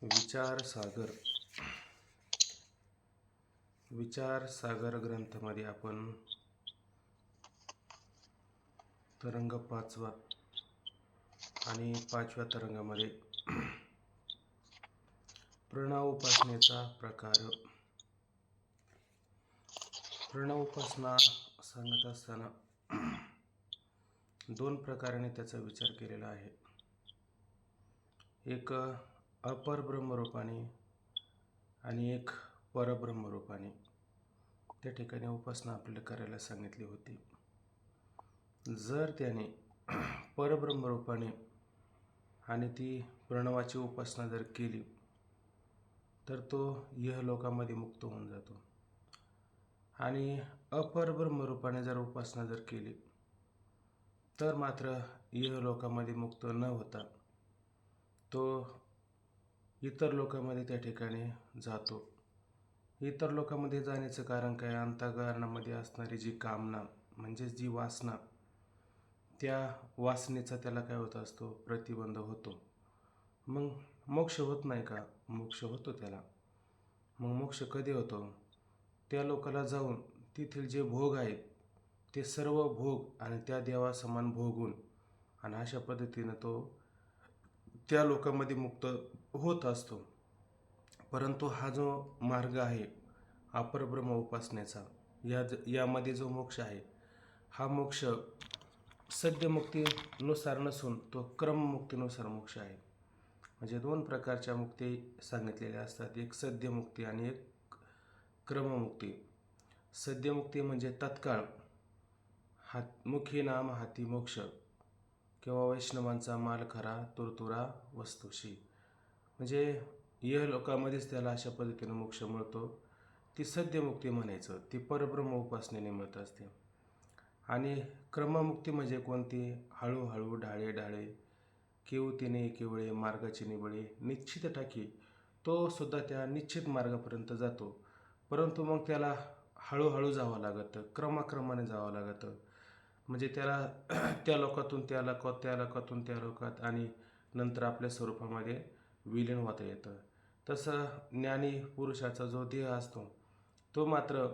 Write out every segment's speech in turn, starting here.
विचार सागर ग्रंथामध्ये आपण तरंग पाचवा आणि पाचव्या तरंगामध्ये प्रणव उपासनेचा प्रकार. प्रणव उपासना सांगत असताना दोन प्रकाराने त्याचा विचार केलेला आहे. एक अपर ब्रह्मरूपाने आणि एक परब्रह्मरूपाने त्या ठिकाणी उपासना आपल्याला करायला सांगितली होती. जर त्याने परब्रह्मरूपाने आणि ती प्रणवाची उपासना जर केली तर तो इहलोकामध्ये मुक्त होऊन जातो. आणि अपर ब्रह्मरूपाने जर उपासना जर केली तर मात्र इहलोकामध्ये मुक्त न होता तो इतर लोकांमध्ये त्या ठिकाणी जातो. इतर लोकांमध्ये जाण्याचं कारण काय? अंतःकरणामध्ये असणारी जी कामना म्हणजेच जी वासना, त्या वासनेचा त्याला काय होत असतो? प्रतिबंध होतो. मग मोक्ष होत नाही का? मोक्ष होतो त्याला. मग मोक्ष कधी होतो? त्या लोकाला जाऊन तेथील जे भोग आहेत ते सर्व भोग आणि त्या देवासमान भोगून आणि अशा पद्धतीनं तो त्या लोकांमध्ये मुक्त होत असतो. परंतु हा जो मार्ग आहे अपरब्रह्म उपासनेचा, यामध्ये जो मोक्ष आहे हा मोक्ष सद्यमुक्तीनुसार नसून तो क्रममुक्तीनुसार मोक्ष आहे. म्हणजे दोन प्रकारच्या मुक्ती सांगितलेल्या असतात, एक सद्यमुक्ती आणि एक क्रममुक्ती. सद्यमुक्ती म्हणजे तत्काळ मुखी नाम हाती मोक्ष किंवा वैष्णवांचा माल खरा तुरतुरा वस्तूशी. म्हणजे इहलोकामध्येच त्याला अशा पद्धतीने मोक्ष मिळतो. ती सद्यमुक्ती म्हणायचं, ती परब्रह्म उपासनेने मिळत असते. आणि क्रममुक्ती म्हणजे कोणती? हळूहळू ढाळे ढाळे केवतीने केवळे मार्गाची निबळे निश्चित टाकी. तो सुद्धा त्या निश्चित मार्गापर्यंत जातो, परंतु मग त्याला हळूहळू जावं लागतं, क्रमाक्रमाने जावं लागतं. म्हणजे त्याला त्या लोकातून त्या लोकात, त्या लोकातून त्या लोकात आणि नंतर आपल्या स्वरूपामध्ये विलीन होता येतं. तसं ज्ञानी पुरुषाचा जो देह असतो तो मात्र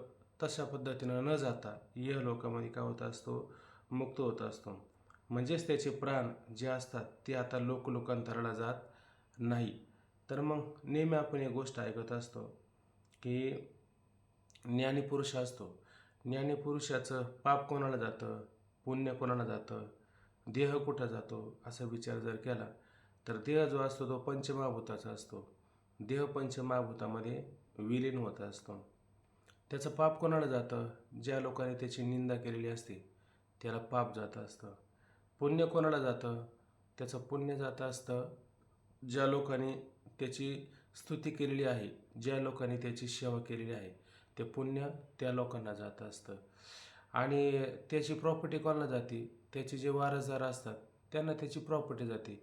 तशा पद्धतीनं न जाता इहलोकामध्ये काय होत असतो? मुक्त होत असतो. म्हणजेच त्याचे प्राण जे असतात ते आता लोकांतराला जात नाही. तर मग नेहमी आपण एक गोष्ट ऐकत असतो की ज्ञानी पुरुष असतो, ज्ञानी पुरुषाचं पाप कोणाला जातं, पुण्य कोणाला जातं, देह कुठं जातो, असा विचार जर केला तर देह जो असतो तो पंचमहाभूताचा असतो. देह पंचमहाभूतामध्ये विलीन होत असतो. त्याचं पाप कोणाला जातं? ज्या लोकांनी त्याची निंदा केलेली असते त्याला पाप जात असतं. पुण्य कोणाला जातं? त्याचं पुण्य जात असतं ज्या लोकांनी त्याची स्तुती केलेली आहे, ज्या लोकांनी त्याची सेवा केलेली आहे, ते पुण्य त्या लोकांना जात असतं. आणि त्याची प्रॉपर्टी कोणाला जाते? त्याचे जे वारसदार असतात त्यांना त्याची प्रॉपर्टी जाते.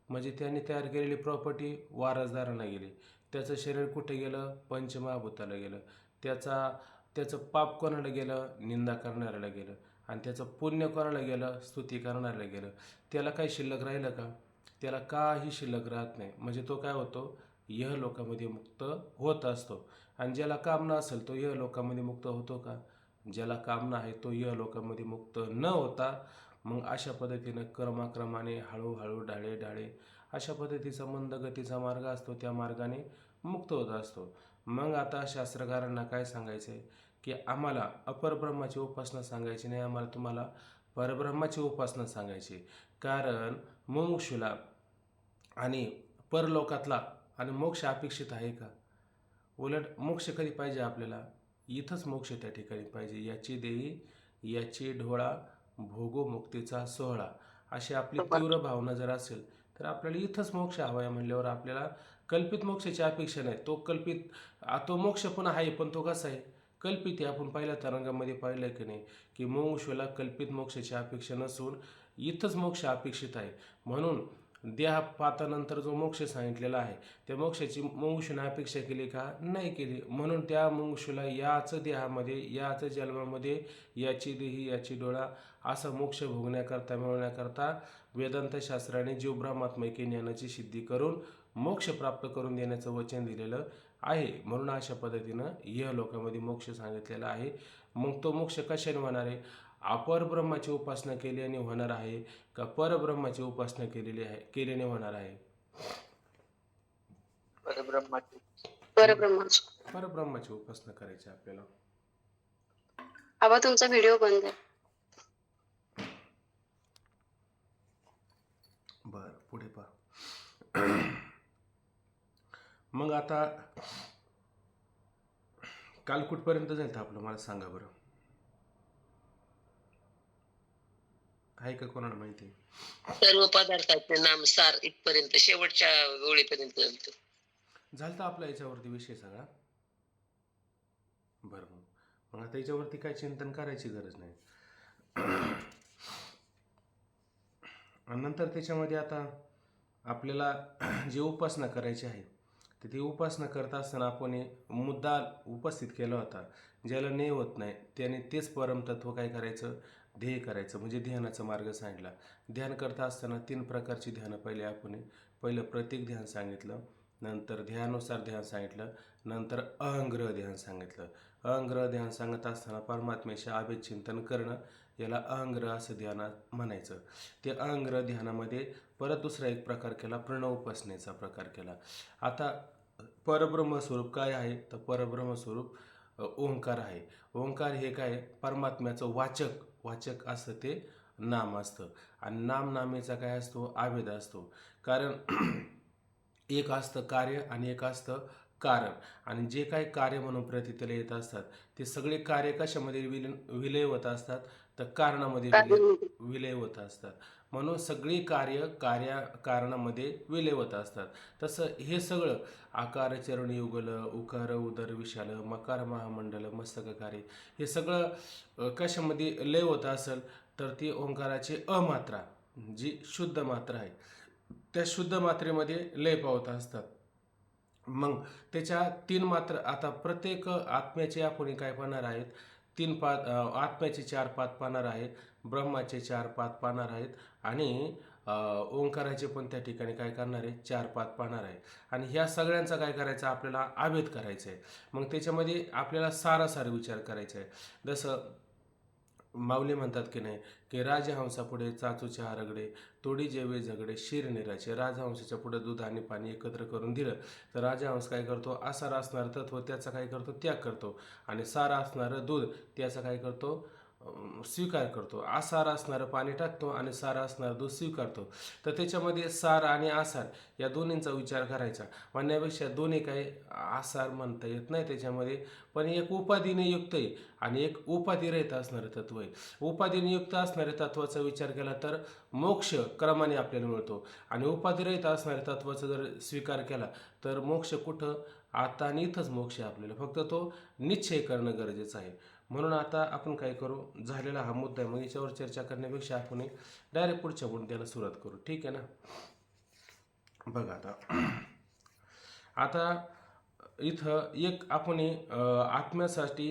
म्हणजे त्यांनी तयार केलेली प्रॉपर्टी वारसदारांना गेली. त्याचं शरीर कुठे गेलं? पंचमहाभूताला गेलं. त्याचं पाप कोणाला गेलं? निंदा करणाऱ्याला गेलं. आणि त्याचं पुण्य कोणाला गेलं? स्तुती करणाऱ्याला गेलं. त्याला काही शिल्लक राहिलं का? त्याला काही शिल्लक राहत नाही. म्हणजे तो काय होतो? इहलोकामध्ये मुक्त होत असतो. आणि ज्याला कामना असेल तो इहलोकामध्ये मुक्त होतो का? ज्याला कामना आहे तो इहलोकामध्ये मुक्त न होता मग अशा पद्धतीनं क्रमाक्रमाने हळूहळू ढाळे ढाळे अशा पद्धतीचा मंद गतीचा मार्ग असतो, त्या मार्गाने मुक्त होत असतो. मग आता शास्त्रकारांना काय सांगायचं आहे की आम्हाला अपरब्रह्माची उपासना सांगायची नाही, आम्हाला तुम्हाला परब्रह्माची उपासना सांगायची. कारण मुमुक्षूला आणि परलोकातला आणि मोक्ष अपेक्षित आहे का? उलट मोक्ष कधी पाहिजे आपल्याला? इथंच मोक्ष त्या ठिकाणी पाहिजे. याची देई याची ढोळा भोगो मुक्तीचा सोहळा, अशी आपली तीव्र भावना जर असेल तर आपल्याला इथंच मोक्ष हवा आहे. म्हणल्यावर आपल्याला कल्पित मोक्षाची अपेक्षा नाही. तो मोक्ष पण आहे, पण तो कसा आहे? कल्पित आहे. आपण पहिल्या तरंगामध्ये पाहिलं की नाही की मुमुक्षूला कल्पित मोक्षाची अपेक्षा नसून इथंच मोक्ष अपेक्षित आहे. म्हणून देहपातानंतर जो मोक्ष सांगितलेला आहे त्या मोक्षाची मुमुक्षूने अपेक्षा केली का? नाही केली. म्हणून त्या मुमुक्षूला याच देहामध्ये, याच जन्मामध्ये, याची देही याची डोळा असा मोक्ष भोगण्याकरता, मिळवण्याकरता वेदांत शास्त्राने जीव ब्रह्मात्मैक्य ज्ञानाची सिद्धी करून मोक्ष प्राप्त करून देण्याचं वचन दिलेलं आहे. म्हणून अशा पद्धतीनं या लोकांमध्ये मोक्ष सांगितलेला आहे. मग तो मोक्ष कशाने होणार आहे? अपरब्रह्माची उपासना केल्याने होणार आहे का परब्रह्माची उपासना केल्याने होणार आहे? परब्रह्माची उपासना करायची आपल्याला. आबा तुमचा व्हिडिओ बंद आहे. बर, पुढे पहा. मग आता काल कुठपर्यंत जाईल आपलं मला सांगा बरं. आहे का कोणाला माहिती? सर्व पदार्थाचे नाम सार इथपर्यंत शेवटच्या ओळीपर्यंत झालं तर आपला याच्यावरती विषय सगळा. बरं, मग आता याच्यावरती काय चिंतन करायची गरज नाही. आणि नंतर त्याच्यामध्ये आता आपल्याला जी उपासना करायची आहे तर ती उपासना करत असताना आपण मुद्दा उपस्थित केला होता. ज्याला ने होत नाही त्याने तेच परमतत्व काय करायचं? ध्येय करायचं. म्हणजे ध्यानाचा मार्ग सांगितला. ध्यान करता असताना 3 प्रकारची ध्यानं पहिलं प्रतीक ध्यान सांगितलं, नंतर ध्यानुसार ध्यान सांगितलं, नंतर अहंग्रह ध्यान सांगितलं. अहंग्रह ध्यान सांगत असताना परमात्म्याचे अभेद चिंतन करणं याला अहंग्रह असं ध्यान म्हणायचं. ते अहंग्रह ध्यानामध्ये परत दुसरा एक प्रकार केला, प्रणव उपासनेचा प्रकार केला. आता परब्रह्मस्वरूप काय आहे? तर परब्रह्मस्वरूप ओंकार आहे. ओंकार हे काय? परमात्म्याचं वाचक असतं ते नाम असतं. आणि नामेचा काय असतो? अभेद असतो. कारण एक असतं कार्य आणि एक असतं कारण. आणि जे काही कार्य म्हणून प्रतीतीला येत असतात ते सगळे कार्य कशामध्ये विलय होत असतात? तर कारणामध्ये विलय होत असतात. म्हणून सगळी कारणामध्ये विलय होत असतात. तसं हे सगळं आकार चरण युगल, उकार उदर विशाल, मकार महामंडल मस्तककारी, हे सगळं कशामध्ये लय होत असेल तर ती ओंकाराची अमात्रा जी शुद्ध मात्रा आहे त्या शुद्ध मात्रेमध्ये लय पावत असतात. मग त्याच्या 3 मात्रा आता प्रत्येक आत्म्याचे आपण काय पाहणार आहेत? 3 पाद. आत्म्याचे 4 पाद पाहणार आहेत, ब्रह्माचे 4 पाद पाहणार आहेत आणि ओंकाराचे पण त्या ठिकाणी काय करणार आहे? 4 पाद पाहणार आहे. आणि ह्या सगळ्यांचा काय करायचा? आपल्याला अभेद करायचा आहे. मग त्याच्यामध्ये आपल्याला सारासार विचार करायचा आहे. जसं माऊली म्हणतात की नाही की राजहंसापुढे चाचूचे रगडे, तोडी जेवे झगडे शिरनिराचे. राजहंसाच्या पुढे दूध आणि पाणी एकत्र करून दिलं तर राजहंस काय करतो? आसार असणारं तत्व त्याचा काय करतो? त्याग करतो. आणि सार असणारं दूध त्याचा काय करतो? स्वीकार करतो. आसार असणारं पाणी टाकतो आणि सार असणारं दूध स्वीकारतो. तर त्याच्यामध्ये सार आणि आसार या दोन्हींचा विचार करायचा. म्हणण्यापेक्षा दोन्ही काही आसार म्हणता येत नाही त्याच्यामध्ये, पण एक उपाधीने युक्त आहे आणि एक उपाधिरहित असणारं तत्व आहे. उपाधीने युक्त असणाऱ्या तत्वाचा विचार केला तर मोक्ष क्रमाने आपल्याला मिळतो. आणि उपाधिरहित असणाऱ्या तत्वाचा जर स्वीकार केला तर मोक्ष कुठं? आता आणि इथंच मोक्ष आहे आपल्याला. फक्त तो निश्चय करणं गरजेचं आहे. म्हणून आता आपण काय करू? झालेला हा मुद्दा आहे. मग याच्यावर चर्चा करण्यापेक्षा आपण डायरेक्ट पुढच्या मुद्द्याला सुरुवात करू. ठीक आहे ना? बघा आता इथं एक आपण आत्म्यासाठी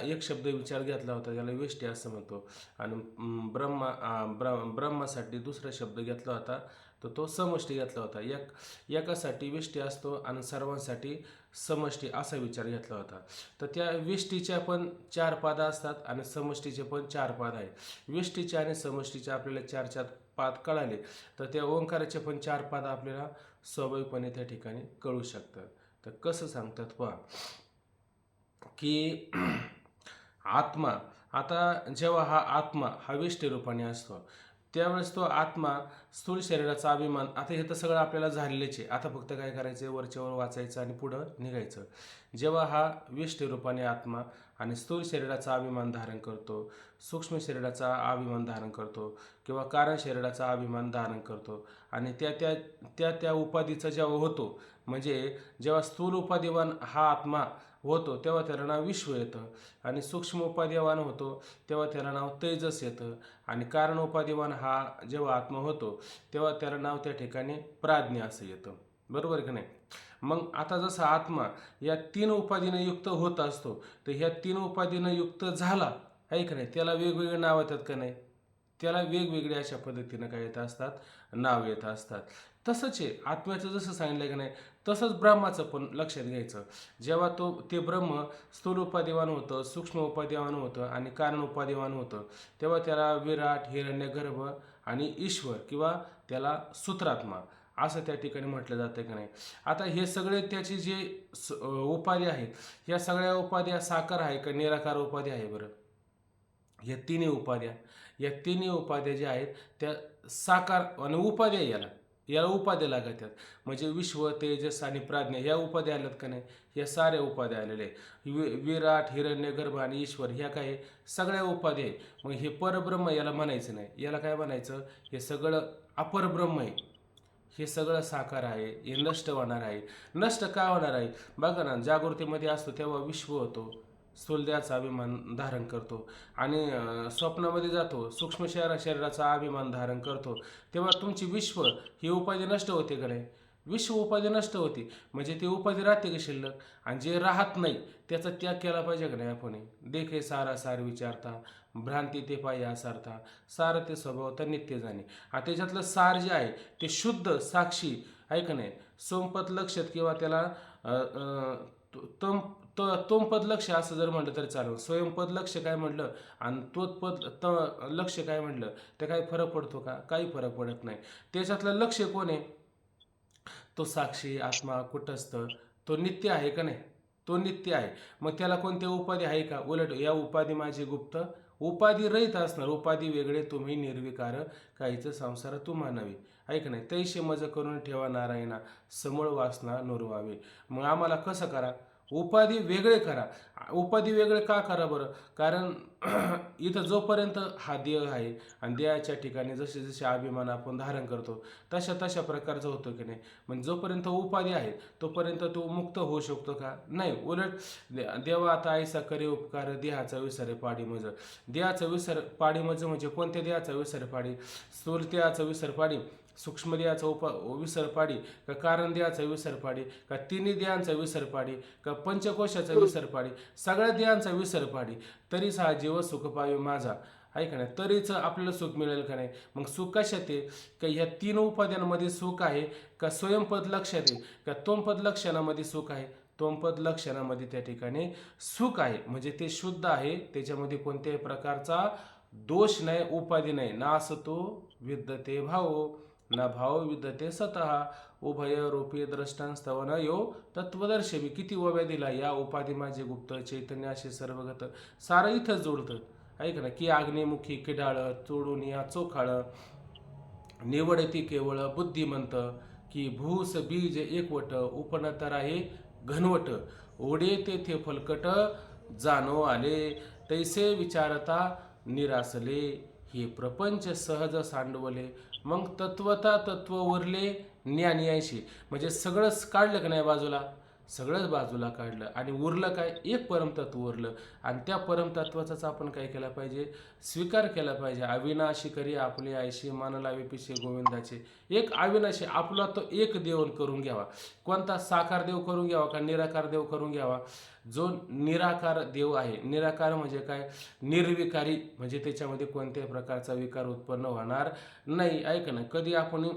एक शब्द विचार घेतला होता, त्याला वेष्टी असं म्हणतो. आणि ब्रह्मासाठी दुसरा शब्द घेतला होता तर तो समष्टी घेतला होता. एकासाठी वेष्टी असतो आणि सर्वांसाठी समष्टी असा विचार घेतला होता. तर त्या वेष्टीच्या पण 4 पादा असतात आणि समष्टीचे पण 4 पाद आहेत. वेष्टीचे आणि समष्टीचे आपल्याला 4 पाद कळाले तर त्या ओंकाराचे पण 4 पाद आपल्याला स्वाभाविकपणे त्या ठिकाणी कळू शकतात. तर कसं सांगतात पहा की आत्मा, आता जेव्हा हा आत्मा हा वेष्टी रूपाने असतो त्यावेळेस तो आत्मा स्थूल शरीराचा अभिमान, आता हे तर सगळं आपल्याला झालेलेच आहे. आता फक्त काय करायचं? वरच्यावर वाचायचं आणि पुढं निघायचं. जेव्हा हा वेष्टी रूपाने आत्मा आणि स्थूल शरीराचा अभिमान धारण करतो, सूक्ष्म शरीराचा अभिमान धारण करतो किंवा कारण शरीराचा अभिमान धारण करतो आणि त्या उपाधीचा जेव्हा होतो, म्हणजे जेव्हा स्थूल उपाधिवान हा आत्मा होतो तेव्हा त्याला नाव विश्व येतं, आणि सूक्ष्म उपादेवान होतो तेव्हा त्याला नाव तेजस येतं, आणि कारण उपादेवान हा जेव्हा आत्मा होतो तेव्हा त्याला नाव त्या ठिकाणी प्राज्ञा असं येतं. बरोबर आहे का नाही? मग आता जसा आत्मा या 3 उपाधीनं युक्त होत असतो, तर ह्या 3 उपाधीनं युक्त झाला आहे का नाही, त्याला वेगवेगळे नाव येतात का नाही? त्याला वेगवेगळे अशा पद्धतीनं काय येत असतात, नाव येत असतात. तसंच आहे आत्म्याचं जसं सांगितलं की नाही, तसंच ब्रह्माचं पण लक्षात घ्यायचं. जेव्हा ते ब्रह्म स्थूल उपादेवान होतं, सूक्ष्म उपादेवान होतं आणि कारण उपादेवान होतं, तेव्हा त्याला विराट, हिरण्यगर्भ आणि ईश्वर किंवा त्याला सूत्रात्मा असं त्या ठिकाणी म्हटलं जातं की नाही. आता हे सगळे त्याचे जे उपाधी आहेत, ह्या सगळ्या उपाध्या साकार आहे का निराकार उपाधी आहे बरं? या तिन्ही उपाध्या ज्या आहेत त्या साकार आणि उपाध्या याला उपाध्या लागतात. म्हणजे विश्व, तेजस आणि प्राज्ञा ह्या उपाध्या आल्यात का नाही, ह्या साऱ्या उपाध्या आलेल्या आहे. विराट, हिरण्यगर्भ आणि ईश्वर ह्या काय सगळ्या उपाध्या आहे. मग हे परब्रह्म याला म्हणायचं नाही, याला काय म्हणायचं, हे सगळं अपरब्रह्म आहे. हे सगळं साकार आहे, हे नष्ट होणार आहे. नष्ट का होणार आहे? बघा ना, जागृतीमध्ये असतो तेव्हा विश्व होतो, स्थूलदेहाचा अभिमान धारण करतो, आणि स्वप्नामध्ये जातो सूक्ष्म शरीराचा अभिमान धारण करतो, तेव्हा तुमची विश्व ही उपाधी नष्ट होते का नाही? विश्व उपाधी नष्ट होती, म्हणजे ती उपाधी राहते का शिल्लक? आणि जे राहत नाही त्याचा त्याग केला पाहिजे का नाही आपण? देखे सारा सार विचारता, भ्रांती ते पायी आसारता, सार ते स्वभावता नित्य जाणे. आणि त्याच्यातलं सार जे आहे ते शुद्ध साक्षी आहे का नाही, सोमपद लक्षात किंवा त्याला तम तोमपद लक्ष असं जर म्हटलं तरी चालेल. स्वयंपद लक्ष काय म्हटलं आणि तोत्पद लक्ष काय म्हटलं, तर काही फरक पडतो का? काही फरक पडत नाही. त्याच्यातलं लक्ष कोण आहे? तो साक्षी आत्मा कुटस्थ, तो नित्य आहे का नाही? तो नित्य आहे. मग त्याला कोणत्या उपाधी आहे का? उलट या उपाधी माझी गुप्त, उपाधी रहित असणार, उपाधी वेगळे तुम्ही निर्विकार, काहीचं संसार तुम्हा नव्हे, ऐक नाही. तैसे मज करून ठेवा नारायणा, समूळ वासना नुरवावे. मग आम्हाला कसं करा? उपाधी वेगळे करा. उपाधी वेगळे का करा बरं? कारण इथं जोपर्यंत हा देह आहे आणि देहाच्या ठिकाणी जसे जसे अभिमान आपण धारण करतो तशा तशा प्रकारचं होतं की नाही. म्हणजे जोपर्यंत उपाधी आहे तोपर्यंत तो मुक्त होऊ शकतो का? नाही. उलट देवा आता ऐसा करे उपकार, देहाचा विसरे पाडी मज. देहाचा विसर पाडी मज म्हणजे कोणत्या देहाचा विसर पाडी? स्थूल देहाचा विसर पाडी, सूक्ष्म देहाचा विसर पाडी, का कारण देहाचा विसर पाडी, का तिन्ही देहांचा विसर पाडी, का पंचकोशाचा विसर पाडी, सगळ्या देहांचा विसर पाडी, तरीच हा जीव सुख पावे माझा, आहे का नाही? तरीच आपल्याला सुख मिळेल का नाही? मग सुख कशात आहे? का ह्या 3 उपाध्यांमध्ये सुख आहे, का स्वयंपद लक्षात आहे, का तोमपद लक्षणामध्ये सुख आहे? तोमपद लक्षणामध्ये त्या ठिकाणी सुख आहे, म्हणजे ते शुद्ध आहे, त्याच्यामध्ये कोणत्याही प्रकारचा दोष नाही, उपाधी नाही. ना असतो विद्यते भाव, ना भाव विद्यते स्वतः, उभय रूपी द्रष्टांस्तवन यो तत्वदर्शवी. किती ओव्या दिला या उपाधी माझे गुप्त, चैतन्य असे सर्वगत. सारं इथंच जोडतं, ऐक ना. की अग्निमुखी किडाळ, चोडून या चोखाळ, निवडती केवळ बुद्धिमंत, की भूस बीज एकवट, उपनतर आहे घनवट, ओढे तेथे फलकट, जाणो आले तैसे विचारता निरासले, हे प्रपंच सहज सांडवले. मग तत्वता तत्व उरले ज्ञानियांशी. म्हणजे सगळंच काढलं का नाही बाजूला? सगळंच बाजूला काढलं आणि उरलं काय? एक परमतत्व उरलं. आणि त्या परमतत्वाचाच आपण काय केला पाहिजे? स्वीकार केला पाहिजे. अविनाशी करी आपले आयशी, मान लावे पिशे गोविंदाचे. एक अविनाशी आपला तो एक देव करून घ्यावा. कोणता? साकार देव करून घ्यावा का निराकार देव करून घ्यावा? जो निराकार देव आहे. निराकार म्हणजे काय? निर्विकारी, म्हणजे त्याच्यामध्ये कोणत्याही प्रकारचा विकार उत्पन्न होणार नाही, ऐक ना. कधी आपण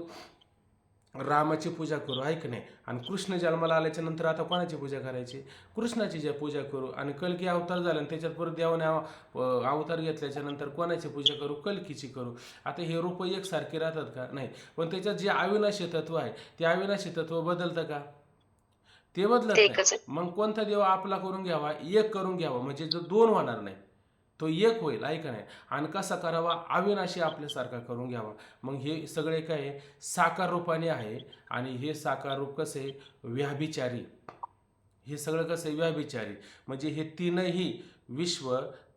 रामाची पूजा करू, ऐक नाही, आणि कृष्ण जन्माला आल्याच्या नंतर आता कोणाची पूजा करायची? कृष्णाची जे पूजा करू. आणि कल्की अवतार झाला आणि त्याच्यात परत देवाने अवतार घेतल्याच्या नंतर कोणाची पूजा करू? कल्कीची करू. आता हे रूप एकसारखे राहतात का? नाही. पण त्याच्यात जे अविनाशी तत्व आहे ते अविनाशी तत्व बदलतं का? ते बदलत नाही. मग कोणता देव आपला करून घ्यावा? एक करून घ्यावा, म्हणजे जो 2 होणार नाही तो एक होईल, ऐका नाही. आणि कसा करावा? अविनाशी आपल्यासारखा करून घ्यावा. मग हे सगळे काय साकार रूपाने आहे. आणि हे साकार रूप कसं आहे? व्याभिचारी. हे सगळं कसं आहे? व्याभिचारी. म्हणजे हे 3ही विश्व,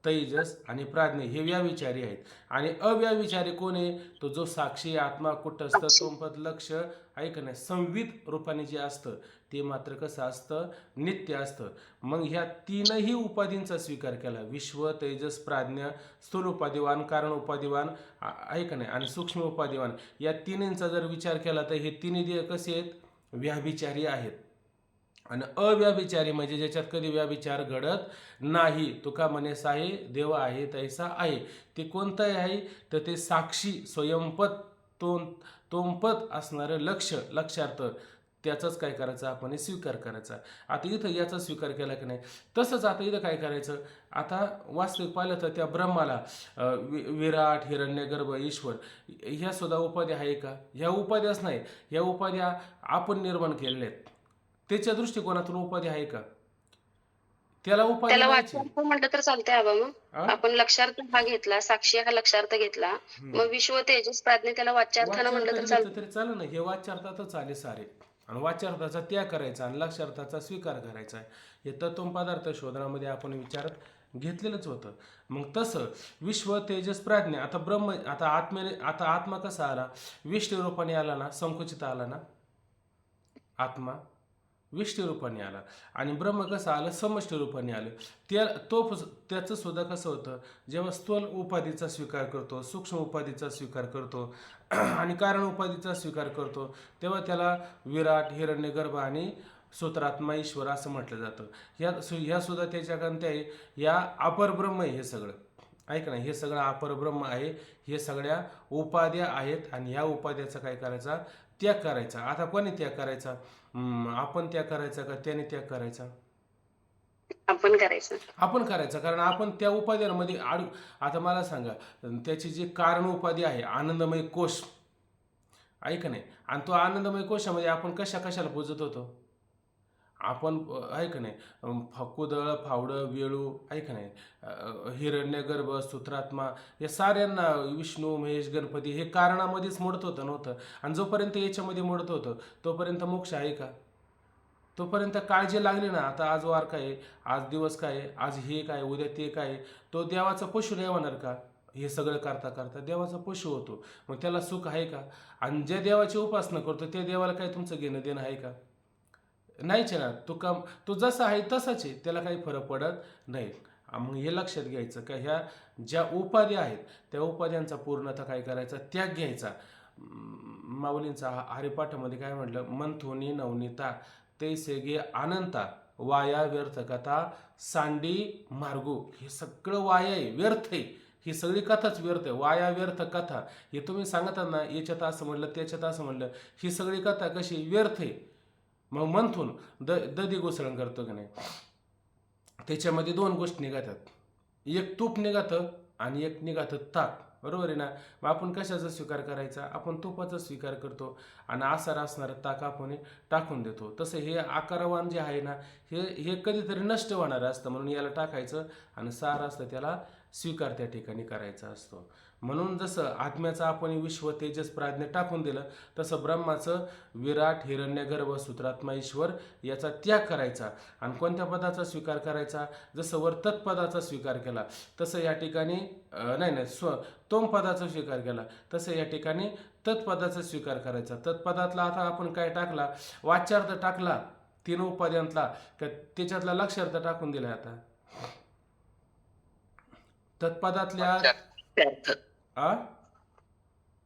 तेजस आणि प्राज्ञ हे व्याविचारी आहेत. आणि अव्याविचारी कोण आहे? तो जो साक्षी आत्मा कुटस्थ तोंपद लक्ष ऐक नाही संवित रूपाने जे असतं ते मात्र कसं असतं? नित्य असतं. मग ह्या तीनही उपाधींचा स्वीकार केला, विश्व तेजस प्राज्ञ स्थूल उपाधिवान कारण उपाधिवान ऐक नाही आणि सूक्ष्म उपाधिवान, या तिन्हींचा जर विचार केला तर हे तिन्ही कसे आहेत? व्याभिचारी आहेत. आणि अव्याभिचारी म्हणजे ज्याच्यात कधी व्याभिचार घडत नाही. तुका म्हणेस आहे देव आहे तैसा आहे. ते कोणतं आहे? तर ते साक्षी स्वयंपद तोंपद असणारं लक्षार्थ त्याचाच काय करायचं? आपण स्वीकार करायचा. आता इथं याचा स्वीकार केला की नाही, तसंच आता इथं काय करायचं? आता वास्तविक पाहिलं तर त्या ब्रह्माला विराट हिरण्यगर्भ ईश्वर ह्या सुद्धा उपाध्या आहे का? ह्या उपाध्याच नाही, ह्या उपाध्या आपण निर्माण केलेल्या आहेत. त्याच्या दृष्टिकोनातून उपाधी आहे का? त्याला उपाधी त्याला नाहीच आहे. वाच्यार्थ म्हटलं तर चालतंय आबा. मग आ? आपण लक्षार्थ हा घेतला, साक्षी हा लक्षार्थ घेतला, मग विश्व तेजस प्राज्ञ त्याला वाच्यार्थानं म्हटलं वाच्यार्थात तर घेतलं चालतं. तरी चालेल ना. हे वाच्यार्थातच आले सारे. आणि वाच्यार्थाचा त्याग करायचा आणि लक्षार्थाचा स्वीकार करायचा आहे. हे तत्व पदार्थ शोधनामध्ये आपण विचारात घेतलेलंच होतं. मग तसं विश्व तेजस प्राज्ञ आता ब्रह्म आता आत्मा कसा आला? विष्णू रूपाने आला ना, संकुचित आला ना. आत्मा विष्टी रूपाने आला आणि ब्रह्म कसं आलं? समष्टी रूपाने आलं. त्याचं सुद्धा कसं होतं? जेव्हा स्थूल उपाधीचा स्वीकार करतो, सूक्ष्म उपाधीचा स्वीकार करतो आणि कारण उपाधीचा स्वीकार करतो, तेव्हा त्याला विराट हिरण्यगर्भ आणि सूत्रात्मा ईश्वर असं म्हटलं जातं. ह्या सुद्धा त्याच्या गणत्या आहे. या अपर ब्रह्म आहे हे सगळं. ऐक ना, हे सगळं अपर ब्रह्म आहे. हे सगळ्या उपाध्या आहेत आणि ह्या उपाध्याचा काय करायचा? त्याग करायचा. आता कोणी त्याग करायचा? आपण त्याग करायचा का त्याने त्याग करायचा? आपण करायचं. आपण करायचा, कारण आपण त्या उपाध्यांमध्ये आता मला सांगा, त्याची जी कारण उपाधी आहे आनंदमय कोश, ऐक नाही, आणि तो आनंदमय कोशामध्ये आपण कशाला पूजत होतो? आपण ऐक नाही कुदळ फावडं वेळू ऐक नाही हिरण्यगर्भ सूत्रात्मा या साऱ्यांना विष्णू महेश गणपती हे कारणामध्येच मोडत होतं नव्हतं. आणि जोपर्यंत याच्यामध्ये मोडत होतं तोपर्यंत मोक्ष आहे का? तोपर्यंत काळजी लागली ना. आता आज वार काय, आज दिवस काय, आज हे काय, उद्या ते काय, तो देवाचा पशु नाही होणार का? हे सगळं करता करता देवाचा पशु होतो. मग त्याला सुख आहे का? आणि ज्या देवाची उपासना करतो त्या देवाला काय तुमचं घेणं देणं आहे का? नाहीच आहे ना. तो जसा आहे तसाच आहे, त्याला काही फरक पडत नाही. मग हे लक्षात घ्यायचं का ह्या ज्या उपाध्या आहेत त्या उपाध्यांचा पूर्णतः काय करायचा? त्याग घ्यायचा. माऊलींचा हरिपाठामध्ये काय म्हटलं? मंथोनी नवनीता तैसे गे अनंता वाया व्यर्थ कथा सांडी मार्गो. हे सगळं वाया आहे, व्यर्थ आहे. ही सगळी कथाच व्यर्थ आहे. वाया व्यर्थ कथा हे तुम्ही सांगतात ना, याच्यात असं म्हणलं त्याच्यात असं म्हणलं, ही सगळी कथा कशी व्यर्थ आहे. मग मंथून दधी घुसळण करतो की नाही, त्याच्यामध्ये दोन गोष्टी निघतात. एक तूप निघतं आणि एक निघतं ताक. बरोबर आहे ना? मग आपण कशाचा स्वीकार करायचा? आपण तुपाचा स्वीकार करतो आणि आसार असणारं ताक आपण टाकून देतो. तसं हे आकारवान जे आहे ना, हे कधीतरी नष्ट होणारं असतं, म्हणून याला टाकायचं आणि सार असतं त्याला स्वीकार त्या ठिकाणी करायचा असतो. म्हणून जसं आत्म्याचं आपण विश्व तेजस प्राज्ञ टाकून दिलं, तसं ब्रह्माचं विराट हिरण्यगर्भ सूत्रात्मा ईश्वर याचा त्याग करायचा. आणि कोणत्या पदाचा स्वीकार करायचा? जसं वर तत्पदाचा स्वीकार केला तसं या ठिकाणी तोम पदाचा स्वीकार केला तसं या ठिकाणी तत्पदाचा स्वीकार करायचा. तत्पदातला आता आपण काय टाकला? वाच्यार्थ टाकला. तीन उपाध्यांतला त्याच्यातला लक्षार्थ टाकून दिला. आता तत्पदातल्या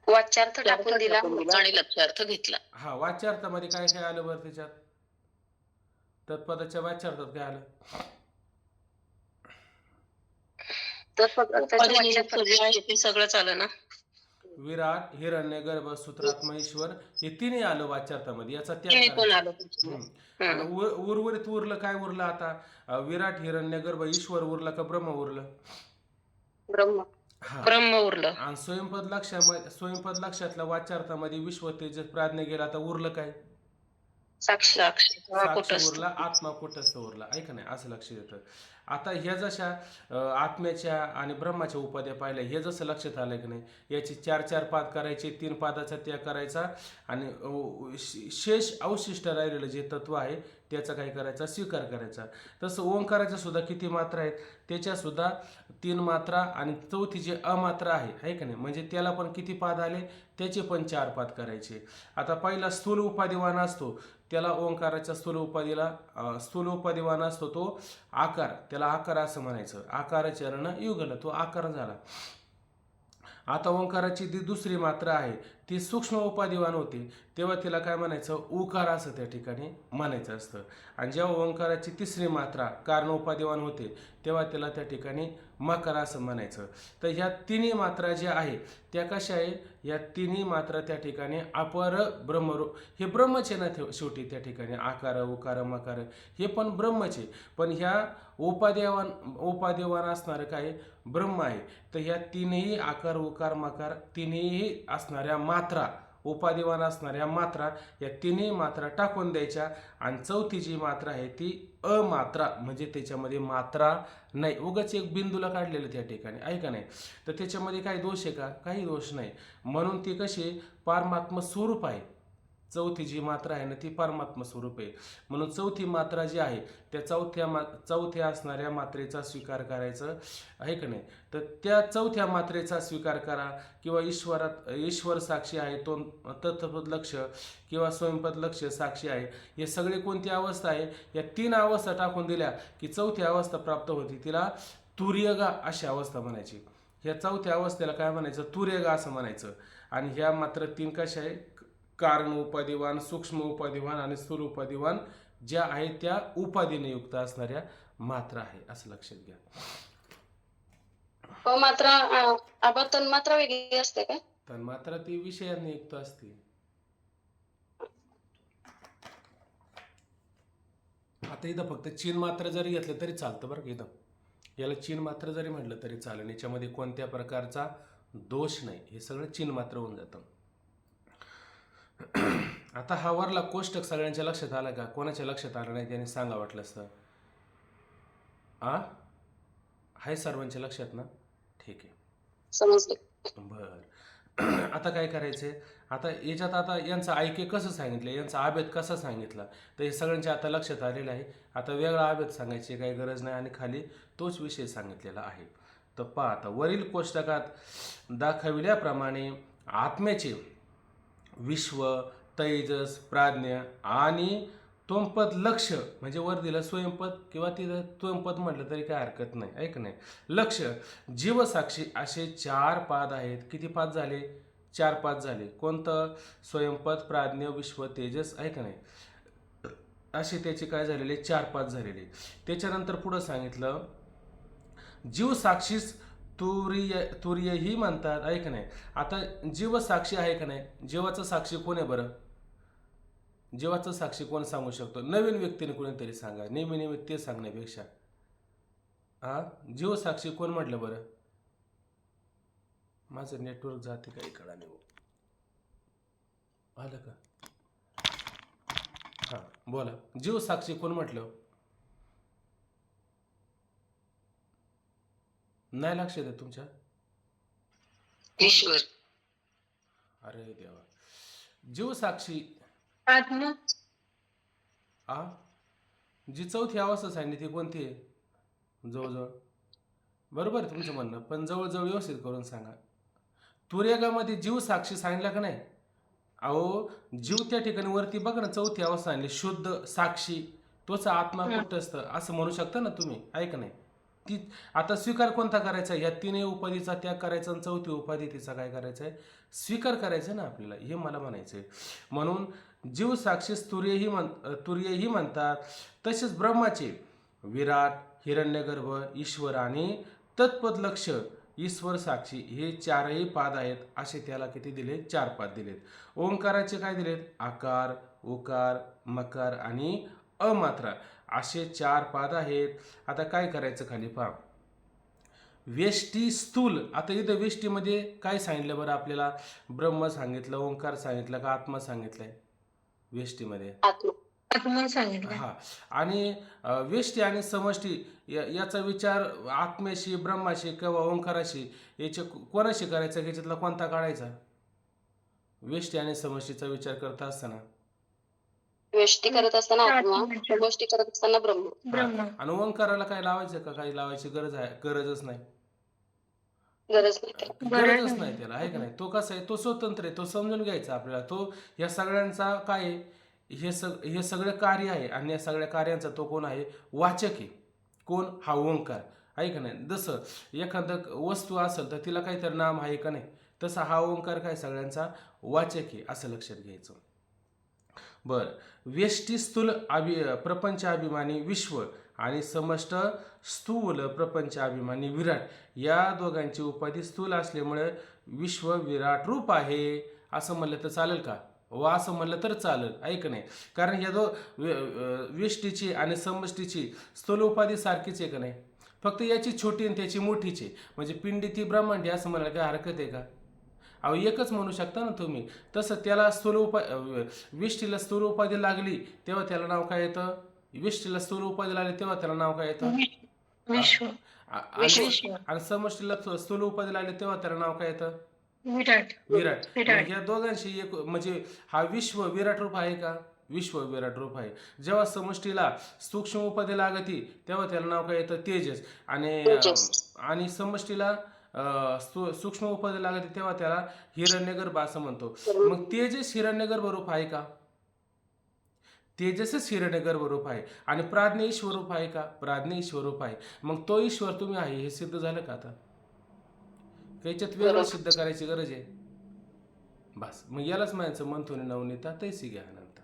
वाच्यार्थ टाकून दिला आणि लक्षार्थ घेतला. हा, वाच्यार्थामध्ये काय काय आलं बरं? त्याच्यात तत्पदाच्या वाच्यार्थात काय आलं? ते सगळंच आलं ना. विराट हिरण्यगर्भ सूत्रात्मा ईश्वर हे तिन्ही आलं वाच्यार्थामध्ये. याचा त्याग पण करायचा. आलं. आणि उर्वरित उरलं काय? उरलं आता विराट हिरण्यगर्भ ईश्वर उरलं का ब्रह्म उरलं? ब्रह्म उरलं. आणि स्वयंपद लक्षातल्या वाच्यार्थामध्ये विश्व तेजस प्राज्ञ गेला. आता उरलं काय? साक्षी साक्षी उरला, आत्मा कुटस्थ उरला. ऐका नाही, असं लक्ष येतं. आता ह्या जशा आत्म्याच्या आणि ब्रह्माच्या उपाध्या पाहिल्या, हे जसं लक्षात आलं की नाही, याची 4 पाद करायचे, 3 पादाचा त्याग करायचा आणि शेष अवशिष्ट राहिलेलं जे तत्व आहे त्याचा काय करायचा, स्वीकार करायचा. तसं ओंकाराच्या सुद्धा किती मात्रा आहेत, त्याच्या सुद्धा 3 मात्रा आणि चौथी जी अमात्रा आहे का नाही, म्हणजे त्याला पण किती पाद आले, त्याचे पण 4 पाद करायचे. आता पहिला स्थूल उपाधिवान असतो, त्याला ओंकाराच्या स्थूल उपाधिवान असतो तो आकार, त्याला आकार असं म्हणायचं. आकार चरण युगल, तो आकार झाला. आता ओंकाराची जी दुसरी मात्रा आहे ती सूक्ष्म उपाधिवान होते, तेव्हा तिला काय म्हणायचं, उकार असं त्या ठिकाणी म्हणायचं असतं. आणि जेव्हा ओंकाराची तिसरी मात्रा कारण उपाधिवान होते तेव्हा त्याला त्या ठिकाणी मकार असं म्हणायचं. तर ह्या तिन्ही मात्रा ज्या आहे त्या कशा आहे, या तिन्ही मात्रा त्या ठिकाणी अपर ब्रह्मरूप, हे ब्रह्मचे ना शेवटी त्या ठिकाणी आकार उकार मकार हे पण ब्रह्मचे, पण ह्या उपादेवान असणारं काय ब्रह्म आहे. तर ह्या तीनही आकार उकार मकार तिन्ही असणाऱ्या मात्रा, उपादेवान असणाऱ्या मात्रा, या तिन्ही मात्रा टाकून द्यायच्या आणि चौथी जी मात्रा आहे ती अमात्रा, म्हणजे त्याच्यामध्ये मात्रा नाही, उगाच एक बिंदूला काढलेलं त्या ठिकाणी आहे का नाही. तर त्याच्यामध्ये काही दोष आहे का, काही दोष नाही. म्हणून ती कशी पारमात्म स्वरूप आहे. चौथी जी मात्रा आहे ना ती परमात्मा स्वरूप आहे. म्हणून चौथी मात्रा जी आहे त्या चौथ्या असणाऱ्या मात्रेचा स्वीकार करायचं आहे का नाही. तर त्या चौथ्या मात्रेचा स्वीकार करा, किंवा ईश्वर साक्षी आहे तो तत्पद लक्ष किंवा स्वयंपद लक्ष साक्षी आहे, हे सगळे कोणती अवस्था आहे, या 3 अवस्था टाकून दिल्या की चौथी अवस्था प्राप्त होती, तिला तुर्यगा अशी अवस्था म्हणायची. ह्या चौथ्या अवस्थेला काय म्हणायचं, तुर्यगा असं म्हणायचं. आणि ह्या मात्र 3 कशा आहे, कारण उपाधिवान, सूक्ष्म उपाधिवान आणि स्थूल उपाधिवान ज्या आहेत त्या उपाधीने युक्त असणाऱ्या मात्रा आहे, असं लक्षात घ्या. मात्रा तन्मात्रा वेगळी असते का? तन्मात्रा ती विषयाने युक्त असते. आता इथं फक्त चीन मात्र जरी घेतलं तरी चालतं बरं का. इथं याला चीन मात्र जरी म्हटलं तरी चालेल, याच्यामध्ये कोणत्या प्रकारचा दोष नाही, हे सगळं चीन मात्र होऊन जातं. आता हा वरला कोष्टक सगळ्यांच्या लक्षात आला का, कोणाच्या लक्षात आलं नाही त्याने सांगा वाटलं असतं. आहे सर्वांच्या लक्षात ना, ठीक आहे, समजले. बर. आता काय करायचंय, आता याच्यात आता यांचा ऐके कसं सांगितलं, यांचा आभेद कसा सांगितला, तर हे सगळ्यांच्या आता लक्षात आलेलं आहे. आता वेगळा आभेद सांगायची काही गरज नाही आणि खाली तोच विषय सांगितलेला आहे. तर पहा, आता वरील कोष्टकात दाखविल्याप्रमाणे आत्म्याचे विश्व, तेजस, प्राज्ञ आणि त्वमपद लक्ष, म्हणजे वर दिलं स्वयंपद किंवा तिथं त्वमपद म्हटलं तरी काय हरकत नाही, ऐक नाही, लक्ष, जीवसाक्षी असे 4 पाद आहेत. किती पाद झाले, 4 पाद झाले. कोणतं, स्वयंपद, प्राज्ञ, विश्व, तेजस, ऐक नाही, असे त्याचे काय झालेले 4 पाद झालेले. त्याच्यानंतर पुढं सांगितलं जीवसाक्षीस तुर्यही म्हणतात, ऐक नाही. आता जीव साक्षी आहे का नाही, जीवाचा साक्षी कोण आहे बरं, जीवाचा साक्षी कोण सांगू शकतो, नवीन व्यक्तीने कोणीतरी सांगा, नेहमी व्यक्ती सांगण्यापेक्षा. जीव साक्षी कोण म्हटलं बरं, माझं नेटवर्क जाते काही कळा नाही, आलं का, बोला, जीव साक्षी कोण म्हटलं, नाही लक्ष देत तुमच्या, ईश्वर. अरे देवा, जीव साक्षी जी चौथी अवस्था सांगितली ती कोणती आहे, जवळजवळ बरोबर आहे तुमचं म्हणणं, पण जवळजवळ व्यवस्थित करून सांगा. तुर्यगामध्ये जीव साक्षी सांगितला का नाही, अहो जीव त्या ठिकाणी वरती बघा ना, चौथी अवस्था सांगली, शुद्ध साक्षी, तोच आत्मा कुठस्थ असं म्हणू शकता ना तुम्ही, ऐक नाही. ती आता स्वीकार कोणता करायचा, ह्या 3 उपाधीचा त्याग करायचा आणि चौथी उपाधी तिचा काय करायचा आहे, स्वीकार करायचा ना आपल्याला, हे मला म्हणायचं आहे. म्हणून जीव साक्षीस तुर्यही म्हणतात. तसेच ब्रह्माचे विराट, हिरण्यगर्भ, ईश्वर आणि तत्पद लक्ष, ईश्वर साक्षी, हे 4ही पाद आहेत. असे त्याला किती दिले, 4 पाद दिलेत. ओंकाराचे काय दिलेत, आकार, उकार, मकार आणि अमात्रा, असे 4 पाद आहेत. आता काय करायचं, खाली पहा, वेष्टी स्थूल. आता इथं वेष्टीमध्ये काय सांगितलं बरं आपल्याला, ब्रह्म सांगितलं, ओंकार सांगितलं का आत्मा सांगितलंय, वेष्टीमध्ये आत्मा सांगितलं. हा. आणि व्यष्टी आणि समष्टी याचा विचार आत्म्याशी, ब्रह्माशी किंवा ओंकाराशी याच्या कोणाशी करायचा, याच्यातला कोणता काढायचा? व्यष्टी आणि समष्टीचा विचार करत असताना व्यष्टी करत असताना आत्मा, आत्म्याच्या. समष्टी करत असताना ब्रह्म. हा. ब्रह्म. आणि ओंकाराला काय लावायचं का? काही लावायची गरजच नाही. गरज नाही त्याला. गरजच नाही त्याला, आहे का नाही? तो कसा आहे, तो स्वतंत्र आहे, तो समजून घ्यायचा आपल्याला. तो या सगळ्यांचा काय आहे, हे सगळं कार्य आहे आणि या सगळ्या कार्यांचा तो कोण आहे? वाचक आहे. कोण? हा ओंकार, आहे का नाही? जसं एखादं वस्तू असेल तर तिला काहीतरी नाम आहे का नाही, तसा हा ओंकार काय सगळ्यांचा वाचक आहे, असं लक्षात घ्यायचं. बर. व्यष्टी स्थूल प्रपंच अभिमानी विश्व आणि समष्ट स्थूल प्रपंच अभिमानी विराट, या दोघांची उपाधी स्थूल असल्यामुळे विश्व विराट रूप आहे असं म्हणलं तर चालेल का? वा असं म्हणलं तर चालेल, ऐक नाही. कारण ह्या व्यष्टीची आणि समष्टीची स्थूल उपाधी सारखीच आहे का नाही? फक्त याची छोटी आणि त्याची मोठीची, म्हणजे पिंडी ती ब्रह्मांडी असं म्हणायला काय हरकत आहे का? अहो एकच म्हणू शकता ना तुम्ही. तसं त्याला विष्टीला स्थूल उपाधी लागली तेव्हा त्याला नाव काय येतं? विष्टीला स्थूल उपाधी लागली तेव्हा त्याला नाव काय येतं? विश्व. आणि आणि समष्टीला स्थूल उपाधी लागली तेव्हा त्याला नाव काय येतं? विराट. विराट. विराट. या दोघांशी एक म्हणजे हा विश्व विराट रूप आहे का? विश्व विराट रूप आहे. जेव्हा समष्टीला सूक्ष्म उपाधी लागती तेव्हा त्याला नाव काय येतं? तेजस. तेजस. आणि समष्टीला सूक्ष्म उपाधी लागते तेव्हा त्याला हिरण्यगर्भ असं म्हणतो. मग तेजस हिरण्यगर्भ रूप आहे का? तेजसच हिरण्यगर्भ रूप आहे. आणि प्राज्ञ ईश्वर रूप आहे का? प्राज्ञ ईश्वर रूप आहे. मग तो ईश्वर तुम्ही आहे हे सिद्ध झालं का? आता याच्यात वेगळं सिद्ध करायची गरज आहे? बस मग यालाच म्हणायचं मंथुनी नवनीता तैसी घ्या नंतर.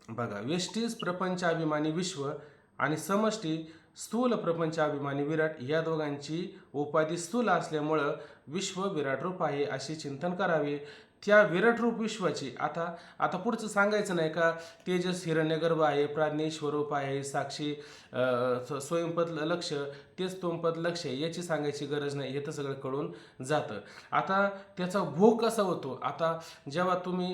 बघा, व्यष्टीस प्रपंचाभिमानी विश्व आणि समष्टी स्थूल प्रपंचाभिमानी विराट, या दोघांची उपाधी स्थूल असल्यामुळं विश्व विराट रूप आहे असे चिंतन करावे. त्या विराट रूप विश्वाची आता पुढचं सांगायचं नाही का? तेजस हिरण्यगर्भ आहे, प्राज्ञ ईश्वरूप आहे, साक्षी स्वयंपद लक्ष, तेच तोमपद लक्ष आहे, याची सांगायची गरज नाही, हे तर सगळं कळून जातं. आता त्याचा भोग कसा होतो? आता जेव्हा तुम्ही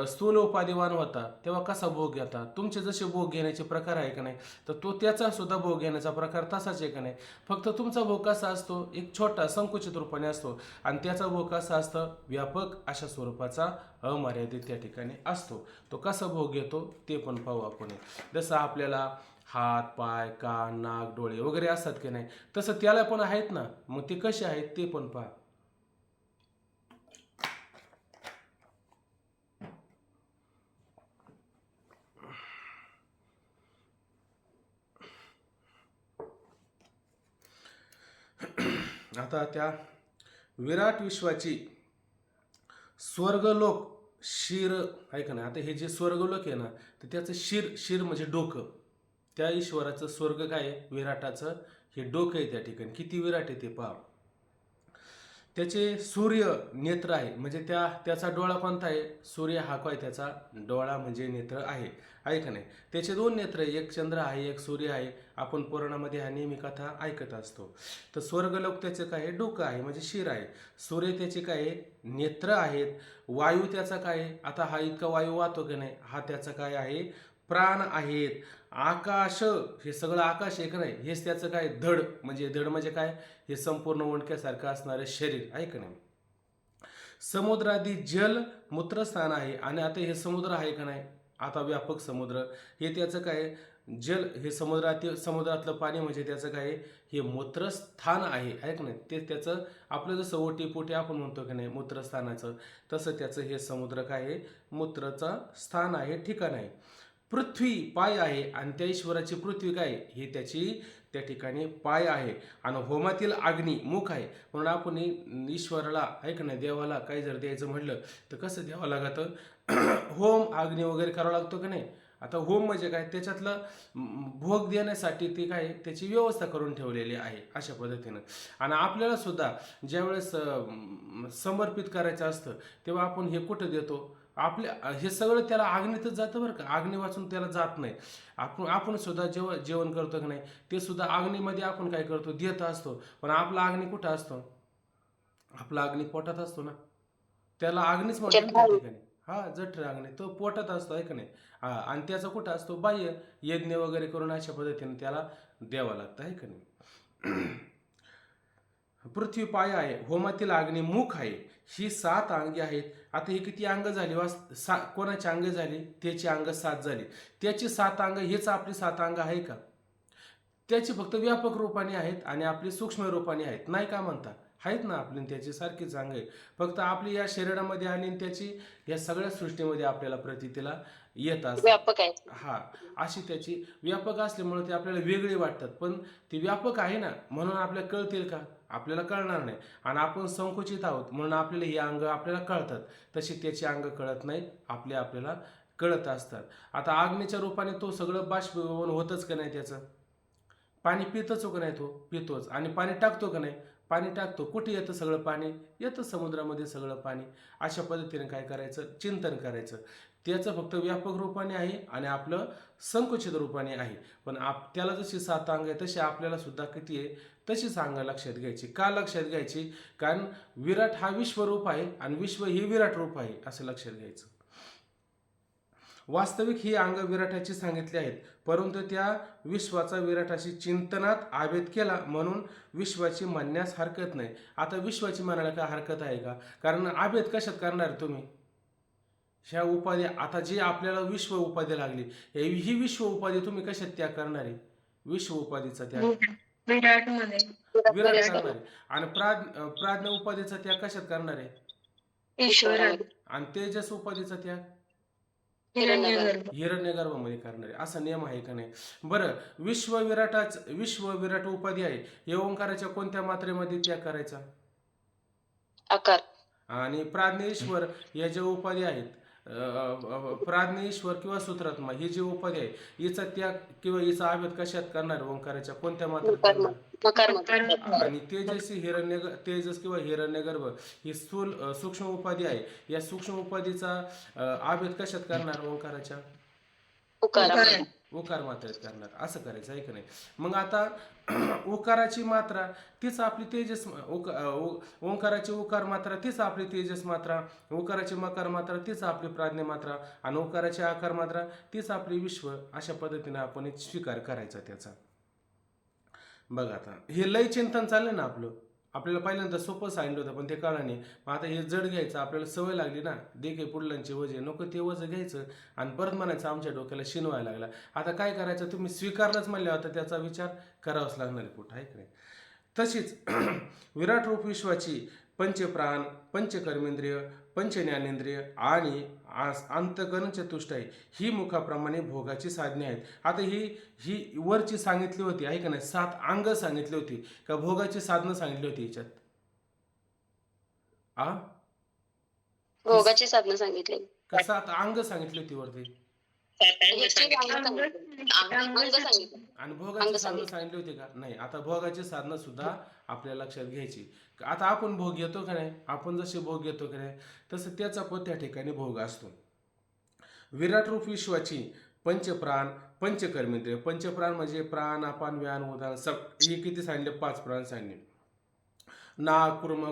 स्थूल उपाधिवान होता तेव्हा कसा भोग घेता? तुमचे जसे भोग घेण्याचे प्रकार आहे का नाही, तर तो त्याचा सुद्धा भोग घेण्याचा प्रकार तसाच आहे का नाही? फक्त तुमचा भोग कसा असतो? एक छोटा संकुचित रूपाने असतो. आणि त्याचा भोग कसा असतं? व्यापक अशा स्वरूपाचा, अमर्यादित त्या ठिकाणी असतो. तो कसा भोग घेतो ते पण पाहू आपण. जसं आपल्याला हात, पाय, कान, नाक, डोळे वगैरे असतात की नाही, तसं त्याला पण आहेत ना. मग ते कसे आहेत ते पण पहा. आता त्या विराट विश्वाची स्वर्गलोक शिर आहे का नाही? आता हे जे स्वर्गलोक आहे ना, तर त्याचं शिर म्हणजे डोकं. त्या ईश्वराचं स्वर्ग काय आहे? विराटाचं हे डोकं आहे त्या ठिकाणी. किती विराट आहे ते पहा. त्याचे सूर्य नेत्र आहे, म्हणजे त्याचा डोळा कोणता आहे? सूर्य हा काय त्याचा डोळा म्हणजे नेत्र आहे का नाही? त्याचे दोन नेत्र आहे, एक चंद्र आहे, एक सूर्य आहे. आपण पुराणामध्ये हा नेहमी कथा ऐकत असतो. तर स्वर्गलोक त्याचं काय आहे? डोकं आहे म्हणजे शिर आहे. सूर्य त्याचे काय आहे? नेत्र आहेत. वायू त्याचा काय आहे? आता हा इतका वायू वाहतो की नाही, हा त्याचा काय आहे? प्राण आहेत. आकाश, हे सगळं आकाश आहे का नाही, हेच त्याचं काय? धड म्हणजे काय? हे संपूर्ण ओंडक्यासारखं असणारं शरीर आहे का नाही? समुद्रादी जल मूत्रस्थान आहे. आणि आता हे समुद्र आहे का नाही, आता व्यापक समुद्र, हे त्याचं काय? जल, हे समुद्रातलं पाणी म्हणजे त्याचं काय? हे मूत्रस्थान आहे का नाही? ते त्याचं आपलं जसं ओटी आपण म्हणतो की नाही मूत्रस्थानाचं, तसं त्याचं हे समुद्र काय आहे? मूत्रचं स्थान आहे, ठिकाण आहे. पृथ्वी पाय आहे, आणि त्या ईश्वराची पृथ्वी काय? ही त्याची त्या ठिकाणी पाय आहे. आणि होमातील अग्नी मुख आहे. म्हणून आपण ईश्वराला आहे का नाही, देवाला काही जर द्यायचं म्हटलं तर कसं द्यावं लागतं? होम अग्नी वगैरे करावं लागतो की नाही? आता होम म्हणजे काय? त्याच्यातलं भोग देण्यासाठी ती काय? त्याची व्यवस्था करून ठेवलेली आहे अशा पद्धतीनं. आणि आपल्याला सुद्धा ज्यावेळेस समर्पित करायचं असतं तेव्हा आपण हे कुठं देतो? हे सगळं त्याला अग्नीतच जातं बरं का. अग्नी वाचून त्याला जात नाही. आपण सुद्धा जेव्हा जेवण करतो की नाही, ते सुद्धा अग्नीमध्ये आपण काय करतो? देत असतो. पण आपला अग्नी कुठं असतो? आपला अग्नी पोटात असतो ना, त्याला अग्नीच म्हणतो ना त्या ठिकाणी. हा जठर अंगणे तो पोटात असतो आहे का नाही. हा आणि त्याचा कुठं असतो बाह्य, यज्ञ वगैरे करून अशा पद्धतीने त्याला द्यावा लागतं आहे का नाही. पृथ्वी पाय आहे, होमातील अग्नी मुख आहे, ही 7 अंगे आहेत. आता ही किती अंग झाली कोणाची अंग झाली, त्याची अंग 7 झाली. त्याची 7 अंग हेच आपली 7 अंग आहे का? त्याची फक्त व्यापक रूपाने आहेत आणि आपली सूक्ष्म रूपाने आहेत, नाही का म्हणता? आहेत ना आपली त्याची सारखीच अंग आहे. फक्त आपली या शरीरामध्ये आली आणि त्याची या सगळ्या सृष्टीमध्ये आपल्याला प्रतीला येत असतात. व्यापक आहे. हा अशी त्याची व्यापक असल्यामुळे ते आपल्याला वेगळी वाटतात, पण ती व्यापक आहे ना म्हणून आपल्याला कळतील का? आपल्याला कळणार नाही. आणि आपण संकुचित आहोत म्हणून आपल्याला ही अंग आपल्याला कळतात, तशी त्याची अंग कळत नाहीत, आपल्याला कळत असतात. आता अग्नीच्या रूपाने तो सगळं बाष्पीभवन होतच का नाही त्याचं? पाणी पितोच का नाही? तो पितोच. आणि पाणी टाकतो का नाही? पाणी टाकतो. कुठे येतं सगळं पाणी? येतं समुद्रामध्ये सगळं पाणी. अशा पद्धतीने काय करायचं? चिंतन करायचं. त्याचं फक्त व्यापक रूपाने आहे आणि आपलं संकुचित रूपाने आहे. पण त्याला जशी 7 अंग आहे तशी आपल्याला सुद्धा किती आहे तशीच अंग लक्षात घ्यायची. का लक्षात घ्यायची? कारण विराट हा विश्वरूप आहे आणि विश्व हे विराट रूप आहे असं लक्षात घ्यायचं. वास्तविक ही अंग विराटाची सांगितली आहेत, परंतु त्या विश्वाचा विराटाशी चिंतनात आभेद केला म्हणून विश्वाची म्हणण्यास हरकत नाही. आता विश्वाची म्हणायला काय हरकत आहे का? कारण आभेद कशात करणार तुम्ही? ह्या उपाधी आता जी आपल्याला विश्व उपाधी लागली, ही विश्व उपाधी तुम्ही कशात त्याग करणार आहे? विश्व उपाधीचा त्याग विराट मध्ये. विराट करणार आहे. आणि प्राज्ञ उपाधीचा त्याग कशात करणार आहे? ईश्वरात. आणि तेजस उपाधीचा त्याग हिरण्यगर्भ. हिरण्यगर्भामध्ये करणार आहे. असा नियम आहे का नाही? बरं, विश्व विराट उपाधी आहे, हे ओंकाराच्या कोणत्या मात्रेमध्ये त्याग करायचा? आकार. आणि प्राज्ञेश्वर या ज्या उपाधी आहेत, प्राज्ञेश्वर किंवा सूत्रात्मा ही जी उपाधी आहे, हिचा त्याग किंवा हिचा आभेद कशात करणार? ओंकाराच्या कोणत्या मात्रेत करणार? मकारमध्ये. आणि तेजस किंवा हिरण्यगर्भ ही स्थूल सूक्ष्म उपाधी आहे. या सूक्ष्म उपाधीचा आभेद कशात करणार? ओंकाराच्या उकारामध्ये. उकार मात्रेत करणार. असं करायचं आहे का नाही? मग आता उकाराची मात्रा तीच आपली तेजस, ओंकाराची उकार मात्रा तीच आपली तेजस मात्रा, उकाराची मकार मात्रा तीच आपली प्राज्ञ मात्रा आणि उकाराची आकार मात्रा तीच आपली विश्व. अशा पद्धतीने आपण एक स्वीकार करायचा त्याचा. बघा आता हे लय चिंतन चाललं ना आपल्याला पहिल्यांदा सोपं सांगितलं होतं पण ते कळलं नाही. मग आता हे जड घ्यायचं, आपल्याला सवय लागली ना, देखे पुढल्यांचे वजे नको ते वजं घ्यायचं आणि परत म्हणायचं आमच्या डोक्याला शिनवायला लागला. आता काय करायचं? तुम्ही स्वीकारलंच म्हणले होता, त्याचा विचार करावाच लागणार आहे कुठं, आहे की नाही? तशीच विराट रूप विश्वाची पंचप्राण, पंचकर्मेंद्रिय, पंचज्ञानेंद्रिय आणि अंतकरण चतुष्टय ही मुखाप्रमाणे भोगाची साधने आहेत. आता ही वरची सांगितली होती आहे का नाही? 7 अंग सांगितली होती का भोगाची साधनं सांगितली होती याच्यात? भोगाची साधनं सांगितली का 7 अंग सांगितली होती वरती? 7 अंग ह्याची सांगितले. अंग सांगितलं. आणि भोगाची साधनं सांगितली होती का? नाही. आता भोगाची साधनं सुद्धा आपल्याला लक्षात घ्यायची. आता आपण भोग घेतो का नाही? आपण जसे भोग घेतो का नाही तसं त्याचा पण त्या ठिकाणी भोग असतो. विराट रूप विश्वाची पंचप्राण, पंचकर्मेंद्रिय. पंचप्राण म्हणजे प्राण, अपान, व्यान, उदान, हे किती सांगितले? 5 प्राण सांगितले. नाग, कुर्म,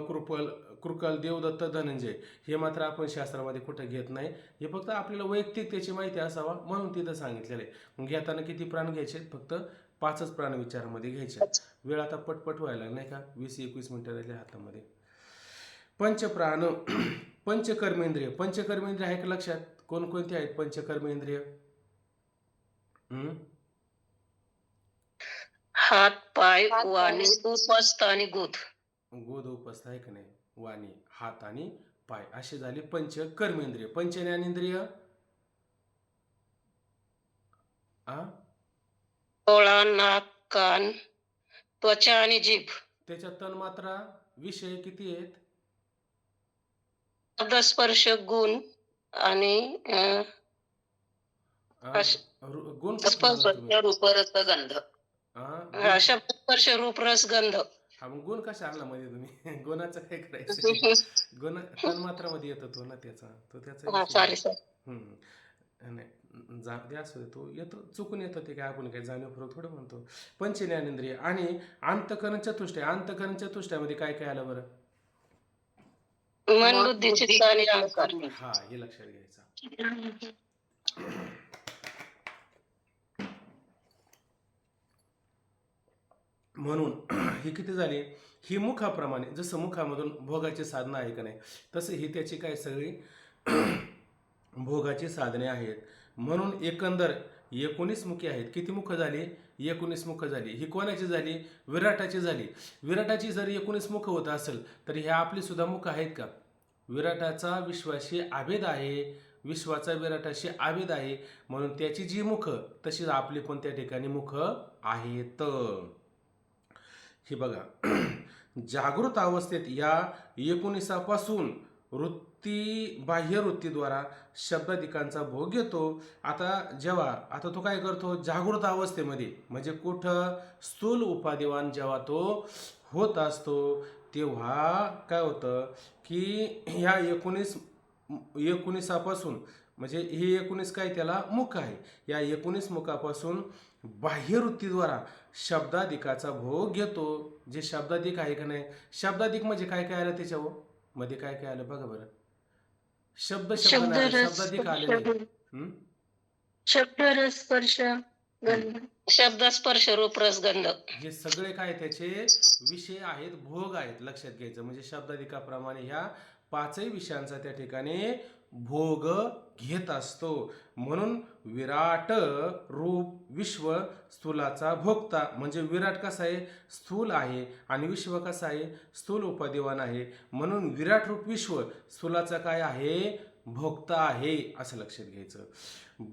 कृकल, देवदत्त, धनंजय हे मात्र आपण शास्त्रामध्ये कुठं घेत नाही. हे फक्त आपल्याला वैयक्तिक त्याची माहिती असावा म्हणून तिथं सांगितलेलं आहे. मग घेताना किती प्राण घ्यायचे? फक्त 5च प्राण विचारामध्ये घ्यायचे. वेळ आता पटपट व्हायला नाही का? 20-21 मिनिटं राहिले हातामध्ये. पंचप्राण, पंचकर्मेंद्रिय. पंचकर्मेंद्रिय आहे का लक्षात? कोणकोणती आहेत पंचकर्मेंद्रिय? हात, पाय, वाणी, उपस्थ आणि गुद. गोद, उपस्थ आहे का नाही? वाणी, हात आणि पाय असे झाले पंचकर्मेंद्रिय. पंचज्ञानेंद्रिय डोळा, नाक, कान, त्वचा आणि जीभ. त्याच्यात तन्मात्रा विषय किती आहेत? शब्दस्पर्श, गुण आणि गुण स्पर्श, रूप, रस, गंध. शब्दस्पर्श, रूप, रस, गंध. हा मग गुण कशा आणला मध्ये तुम्ही? गुणाचं काय करायचं? गुण तन्मात्रा मध्ये येतो तो ना त्याचा सॉरी सर. नाही द्या असू दे, तो येतो चुकून येतो ते काय आपण काय जाणीवपूर्वक थोडं म्हणतो. पंचज्ञानेंद्रिय आणि अंतकरण चतुष्टय. अंतकरण चतुष्टयामध्ये काय काय आलं बरं? मन बुद्धी चित्त आणि अहंकार. हा, हे लक्षात घ्यायचं. म्हणून ही किती झाली? ही मुखाप्रमाणे, जसं मुखामधून भोगाची साधनं आहे का नाही, तसं ही त्याची काय सगळी भोगाची साधने आहेत. म्हणून एकंदर 19 मुखे आहेत. किती मुख झाली? 19 मुख झाली. ही कोणाची झाली? विराटाची झाली. विराटाची जर 19 मुख होत असेल तर ह्या आपली सुद्धा मुख आहेत का? विराटाचा विश्वाशी आभेद आहे, विश्वाचा विराटाशी आभेद आहे, म्हणून त्याची जी मुख तशीच आपली पण त्या ठिकाणी मुख आहेत. हे बघा, जागृत अवस्थेत या 19पासून वृत्ती, बाह्य वृत्तीद्वारा शब्दाधिकांचा भोग घेतो. आता तो काय करतो? जागृत अवस्थेमध्ये, म्हणजे कुठं? स्थूल उपादेवान जेव्हा तो होत असतो तेव्हा काय होतं की ह्या 19पासून, म्हणजे हे 19 काय? त्याला मुख आहे. या 19 मुखापासून बाह्य वृत्तीद्वारा शब्दाधिकाचा भोग घेतो. जे शब्दाधिक आहे का नाही, शब्दाधिक म्हणजे काय काय आलं त्याच्यावर मध्ये? काय काय आलं बघा बरं. शब्द नाही आलं, शब्दाधिक आलेले. शब्द रस स्पर्श गंध. शब्द स्पर्श रूप रस गंध हे सगळे काय त्याचे विषय आहेत, भोग आहेत. लक्षात घ्यायचं. म्हणजे शब्दाधिकाप्रमाणे ह्या 5ही विषयांचा त्या ठिकाणी भोग घेत असतो. म्हणून विराट रूप विश्व स्थूलाचा भोगता. म्हणजे विराट कसा आहे? स्थूल आहे. आणि विश्व कसा आहे? स्थूल उपादेवान आहे. म्हणून विराट रूप विश्व स्थूलाचा काय आहे? भोगता आहे, असं लक्षात घ्यायचं.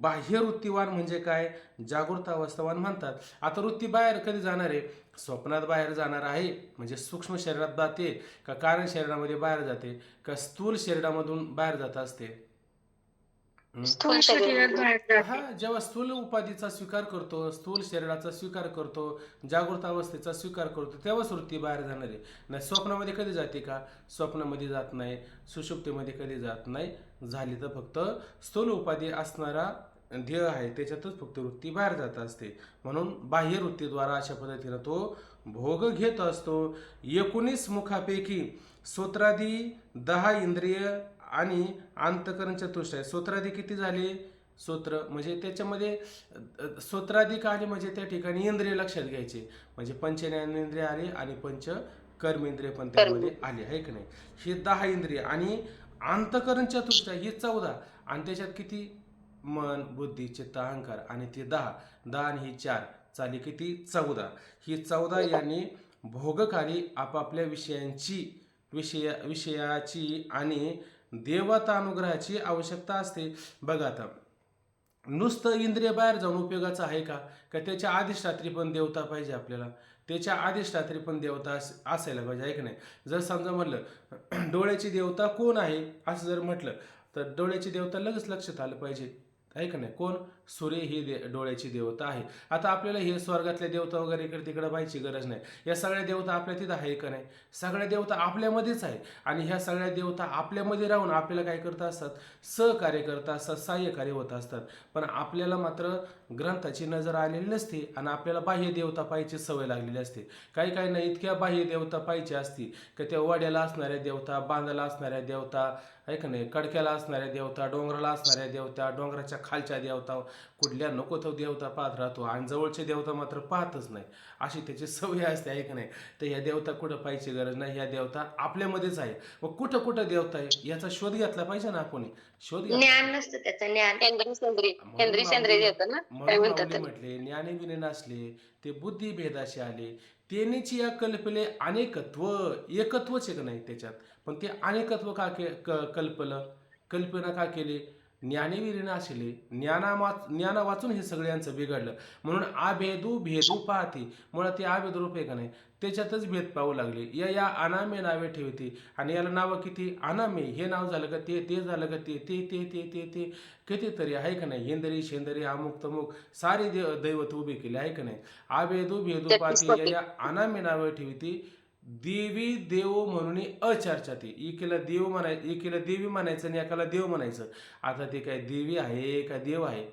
बाह्य वृत्तीवान म्हणजे काय? जागृत अवस्थावान म्हणतात. आता वृत्ती बाहेर कधी जाणार आहे? स्वप्नात बाहेर जाणार आहे, म्हणजे सूक्ष्म शरीरात जाते का कारण शरीरामध्ये बाहेर जाते का स्थूल शरीरामधून बाहेर जात असते? स्थूल शरीरात बाहेर जाते. हा, जेव्हा स्थूल उपाधीचा स्वीकार करतो, स्थूल शरीराचा स्वीकार करतो, जागृत अवस्थेचा स्वीकार करतो, तेव्हाच वृत्ती बाहेर जाणार आहे. नाही स्वप्नामध्ये कधी जाते का? स्वप्नामध्ये जात नाही, सुषुप्तीमध्ये कधी जात नाही. झाली तर फक्त स्थूल उपाधी असणारा ध्येय आहे त्याच्यातच फक्त वृत्ती बाहेर जात असते. म्हणून बाह्य वृत्तीद्वारा अशा पद्धतीनं तो भोग घेत असतो. 19 मुखापैकी स्तोत्रादी 10 इंद्रिय आणि अंतकरण चतुष्ट आहे. स्तोत्रादी किती झाले? स्तोत्र म्हणजे त्याच्यामध्ये स्तोत्राधिक आले म्हणजे त्या ठिकाणी इंद्रिय लक्षात घ्यायचे. म्हणजे पंचज्ञानेंद्रिय आले आणि पंच कर्मेंद्रिय पण त्यामध्ये आले, आहे की नाही? हे 10 इंद्रिय आणि अंतकरण चतुष्ट ही 14. आणि त्याच्यात किती? मन बुद्धी चित्त अहंकार. आणि ते 10 आणि ही 4 चाली किती? 14. ही 14 यांनी भोगकाली आपापल्या विषयाची आणि देवतानुग्रहाची आवश्यकता असते. बघा, आता नुसतं इंद्रिय बाहेर जाऊन उपयोगाचं आहे का? त्याच्या अधिष्ठात्री पण देवता पाहिजे आपल्याला. त्याच्या अधिष्ठात्री पण देवता असायला पाहिजे, आहे की नाही? जर समजा म्हटलं डोळ्याची देवता कोण आहे असं जर म्हटलं तर डोळ्याची देवता लगेच लक्षात आलं पाहिजे, आहे का नाही? कोण? सूर्य ही डोळ्याची देवता आहे. आता आपल्याला हे स्वर्गातल्या देवता वगैरे इकडे तिकडे पाहायची गरज नाही. या सगळ्या देवता आपल्या तिथं आहे का नाही? सगळ्या देवता आपल्यामध्येच आहे. आणि ह्या सगळ्या देवता आपल्यामध्ये राहून आपल्याला काय करत असतात? सहकार्य करत असतात, सहाय्यकार्य होत असतात. पण आपल्याला मात्र ग्रंथाची नजर आलेली नसते आणि आपल्याला बाह्य देवता पाहायची सवय लागलेली असते. काही काही नाही इतक्या बाह्य देवता पाहिजे असती की त्या वाड्याला असणाऱ्या देवता, बांधाला असणाऱ्या देवता, आहे का नाही? कडक्याला असणाऱ्या देवता, डोंगराला असणाऱ्या देवता, डोंगराच्या खालच्या देवता, कुठल्या नको तो देवता पाहत राहतो आणि जवळचे देवता मात्र पाहतच नाही. अशी त्याची सवय असते, आहे का नाही? तर ह्या देवता कुठं पाहायची गरज नाही. ह्या देवता आपल्यामध्येच आहे. मग कुठं कुठं देवता आहे याचा शोध घेतला पाहिजे ना आपण. शोध ज्ञान नसतं त्याचं, ज्ञान इंद्रिय येतं ना, काय म्हणतात त्याला? म्हटले ज्ञाने विने नसले ते बुद्धी भेदाशी आले. तेनेची या कल्पले अनेकत्व, एकत्वच एक नाही त्याच्यात. पण ते अनेकत्व का कल्पना का केली? ज्ञानेविरीनं असले, ज्ञाना वाचून हे सगळ्यांचं बिघडलं. म्हणून भेदू पाहते. मुळात ते अभेद रूप आहे का नाही त्याच्यातच भेद पाहू लागले. या अनामे नावे ठेवते आणि याला नावं किती? अनामे. हे नाव झालं का ते झालं का ते कितीतरी, आहे का नाही? हेंदरी शेंदरी अमुक तमुक सारे दैवत उभे केले, आहे का नाही? भेदू पाहते या अनामे नावे ठेवते. देवी देव म्हणून अचर्चाते. एकीला देवी म्हणायचं आणि एकाला देव म्हणायचं. आता ते काय देवी आहे का देव आहे